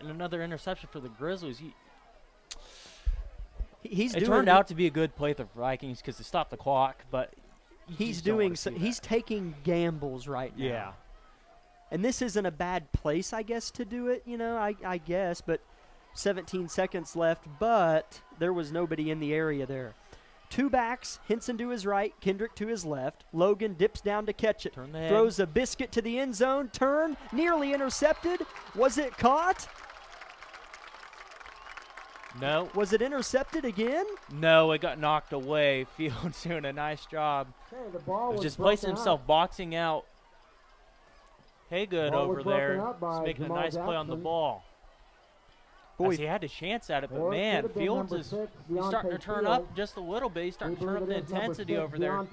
A: And another interception for the Grizzlies. It turned out to be a good play for the Vikings because they stopped the clock, but
B: he's taking gambles right now.
A: Yeah.
B: And this isn't a bad place, I guess, to do it, I guess, but 17 seconds left, but there was nobody in the area there. 2 backs, Henson to his right, Kendrick to his left. Logan dips down to catch it. Throws a biscuit to the end zone, turn, nearly intercepted. Was it caught?
A: No.
B: Was it intercepted again?
A: No, it got knocked away. Fields doing a nice job. Was just placing himself, boxing out. Haygood over there. Just making a nice play on the ball. Boy, he had a chance at it, but man, Fields is starting to turn up just a little bit. He's starting to turn up the intensity over there.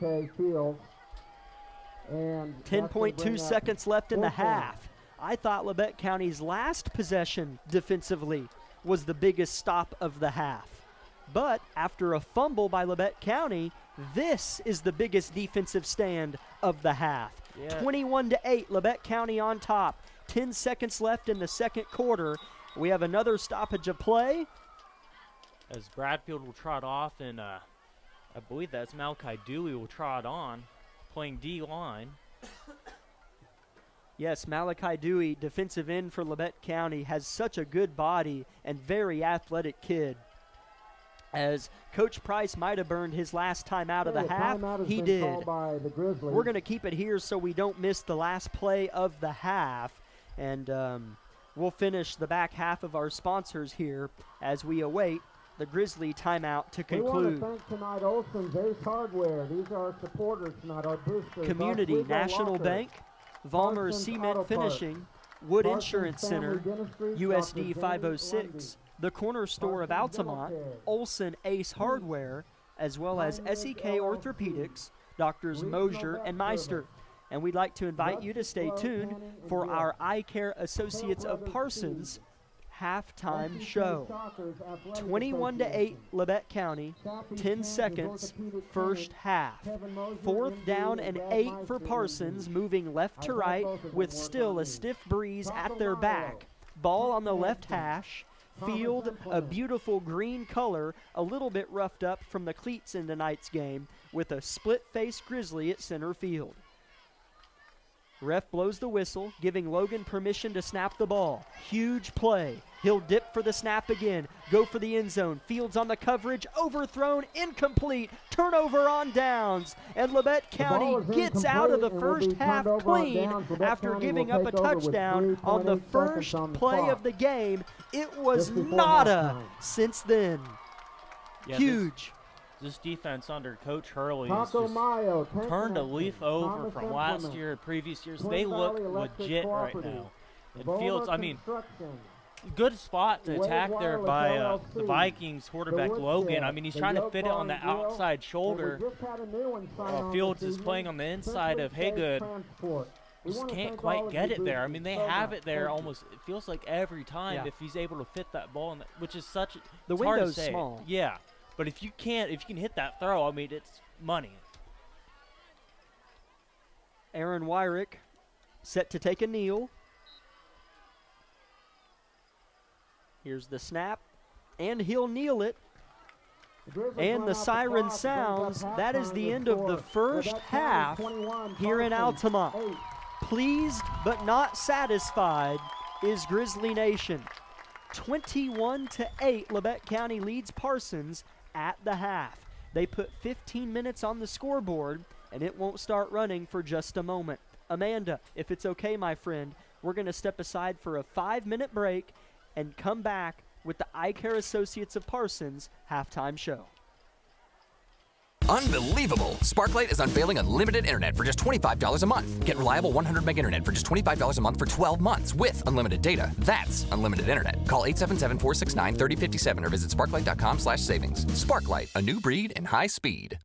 B: 10.2 seconds left in the half. I thought Labette County's last possession defensively was the biggest stop of the half. But after a fumble by Labette County, this is the biggest defensive stand of the half. 21-8, Labette County on top. 10 seconds left in the second quarter. We have another stoppage of play.
A: As Bradfield will trot off, and I believe that's Malachi Dewey will trot on, playing D-line.
B: Yes, Malachi Dewey, defensive end for Labette County, has such a good body and very athletic kid. As Coach Price might have burned his last time out of the half, he did. We're going to keep it here so we don't miss the last play of the half. And we'll finish the back half of our sponsors here as we await the Grizzly timeout to
C: We
B: conclude.
C: want to thank tonight Olson's Ace Hardware. These are our supporters tonight, our boosters.
B: Community,
C: our
B: National
C: Locker,
B: Bank, Vollmer
C: Parsons
B: Cement
C: Auto Parts,
B: Finishing, Wood
C: Parsons
B: Insurance
C: Family
B: Center,
C: Dentistry,
B: USD
C: Dr.
B: 506,
C: James
B: the corner store of
C: Parsons Dental
B: Altamont,
C: Care,
B: Olson Ace Hardware, as well as
C: Heinrich
B: SEK
C: LLC,
B: Orthopedics, Doctors
C: Regional
B: Mosier
C: Vet
B: and Meister.
C: Service,
B: And we'd like to invite you to stay
C: Blood
B: tuned
C: Tanning and
B: for
C: Gel,
B: our Eye Care Associates of
C: Brothers
B: Parsons halftime
C: SEK
B: show.
C: Shockers Athletic
B: 21 to 8
C: Association,
B: Labette County,
C: Southeast
B: 10
C: Kansas
B: seconds,
C: Orthopedic
B: first
C: Clinic,
B: half.
C: Kevin Mosier,
B: Fourth
C: MD,
B: down and
C: Brad
B: 8
C: Meister,
B: for
C: MD.
B: Parsons, moving left to
C: I've had
B: right
C: both of them
B: with
C: work
B: still
C: on
B: a
C: me.
B: stiff breeze
C: Taco
B: at their
C: Mayo,
B: back. Ball on the
C: Tom
B: left
C: Benson,
B: hash.
C: Thomas
B: Field, a
C: Implement.
B: beautiful green color, a little bit roughed up from the cleats in tonight's game, with a split-face Grizzly at center field. Ref blows the whistle, giving Logan permission to snap the ball. Huge play. He'll dip for the snap again, go for the end zone. Fields on the coverage, overthrown, incomplete, turnover on downs. And Labette County
C: is
B: gets out of the
C: incomplete and will
B: first
C: be
B: half
C: turned over on
B: clean
C: downs. Labette
B: after
C: County
B: giving
C: will
B: up a
C: take over with
B: touchdown on the
C: 3.8
B: first
C: seconds on the
B: play
C: clock.
B: of the game. It was
C: Just before
B: nada
C: halftime.
B: since then.
A: Yeah,
B: Huge.
A: This defense under Coach Hurley is
C: Taco
A: just
C: Mayo,
A: turned a
C: Tank
A: leaf
C: Connection,
A: over
C: Thomas
A: from last
C: Implement,
A: year, previous years.
C: Twin
A: They look
C: Valley Electric
A: legit right
C: Cooperative,
A: now. And
C: Volmer
A: Fields, I mean,
C: Construction,
A: good spot to
C: Wade
A: attack there
C: Wireless
A: by
C: LLC,
A: the Vikings quarterback
C: the
A: Logan.
C: Woodshed,
A: I mean, he's
C: the
A: trying to
C: Yoke
A: fit it on the
C: Bar and Grill,
A: outside
C: and
A: shoulder.
C: we just had a new one signed on
A: Fields
C: this
A: is
C: evening,
A: playing on the inside of
C: Simply Safe
A: Haygood.
C: Transport. We
A: Just
C: wanna
A: can't
C: thank all
A: quite
C: of
A: get
C: you
A: it there. I
C: boosters
A: mean, they
C: so
A: have
C: much.
A: it there
C: Thank you.
A: almost, it feels like every time
B: Yeah.
A: if he's able to fit that ball, in which is such,
B: The
A: it's hard to
B: window's
A: say.
B: small.
A: Yeah, but if you can hit that throw, I mean, it's money.
B: Aaron Wyrick set to take a kneel. Here's the snap, and he'll kneel it.
C: Grizzlies
B: And
C: run
B: the
C: out
B: siren
C: clock to
B: sounds.
C: bring up
B: That is
C: halftime
B: the
C: to
B: end of the
C: score.
B: first
C: Labette County
B: half
C: 21,
B: here in
C: Parsons
B: Altamont.
C: 8.
B: Pleased but not satisfied is Grizzly Nation. 21 to 8, Labette County leads Parsons at the half. They put 15 minutes on the scoreboard, and it won't start running for just a moment. Amanda, if it's okay, my friend, we're going to step aside for a 5-minute break and come back with the Eye Care Associates of Parsons halftime show.
J: Unbelievable! Sparklight is unveiling unlimited internet for just $25 a month. Get reliable 100 meg internet for just $25 a month for 12 months with unlimited data. That's unlimited internet. Call 877-469-3057 or visit sparklight.com/savings. Sparklight, a new breed in high speed.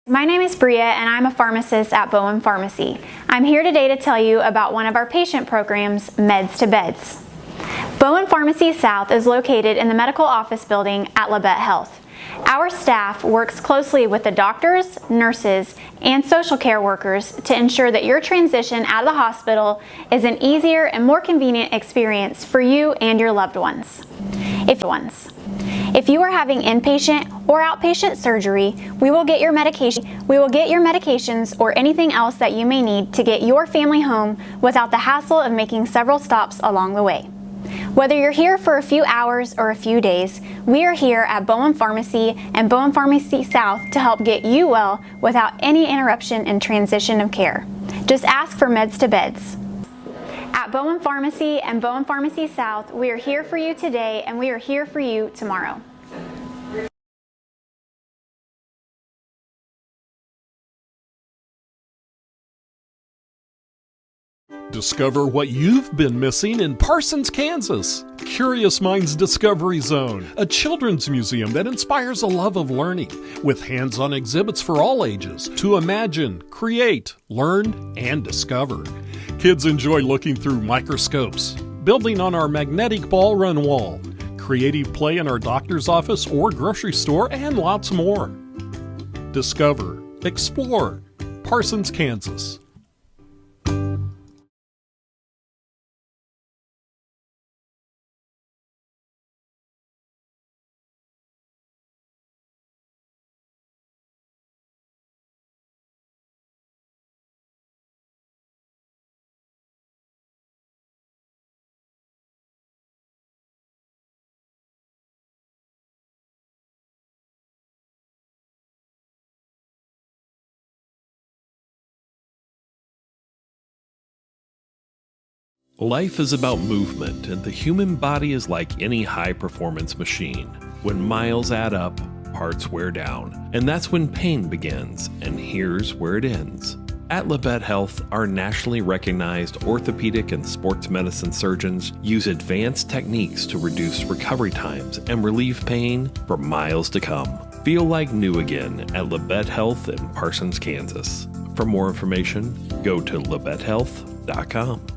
K: My name is Bria and I'm a pharmacist at Bowen Pharmacy. I'm here today to tell you about one of our patient programs, Meds to Beds. Bowen Pharmacy South is located in the medical office building at Labette Health. Our staff works closely with the doctors, nurses, and social care workers to ensure that your transition out of the hospital is an easier and more convenient experience for you and your loved ones. If you are having inpatient or outpatient surgery, we will get your medications or anything else that you may need to get your family home without the hassle of making several stops along the way. Whether you're here for a few hours or a few days, we are here at Bowen Pharmacy and Bowen Pharmacy South to help get you well without any interruption in transition of care. Just ask for Meds to Beds. At At Bowen Pharmacy and Bowen Pharmacy South, we are here for you today and we are here for you tomorrow.
D: Discover what you've been missing in Parsons, Kansas. Curious Minds Discovery Zone, a children's museum that inspires a love of learning, with hands-on exhibits for all ages to imagine, create, learn, and discover. Kids enjoy looking through microscopes, building on our magnetic ball run wall, creative play in our doctor's office or grocery store, and lots more. Discover, explore, Parsons, Kansas. Life is about movement, and the human body is like any high-performance machine. When miles add up, parts wear down, and that's when pain begins, and here's where it ends. At Labette Health, our nationally recognized orthopedic and sports medicine surgeons use advanced techniques to reduce recovery times and relieve pain for miles to come. Feel like new again at Labette Health in Parsons, Kansas. For more information, go to labettehealth.com.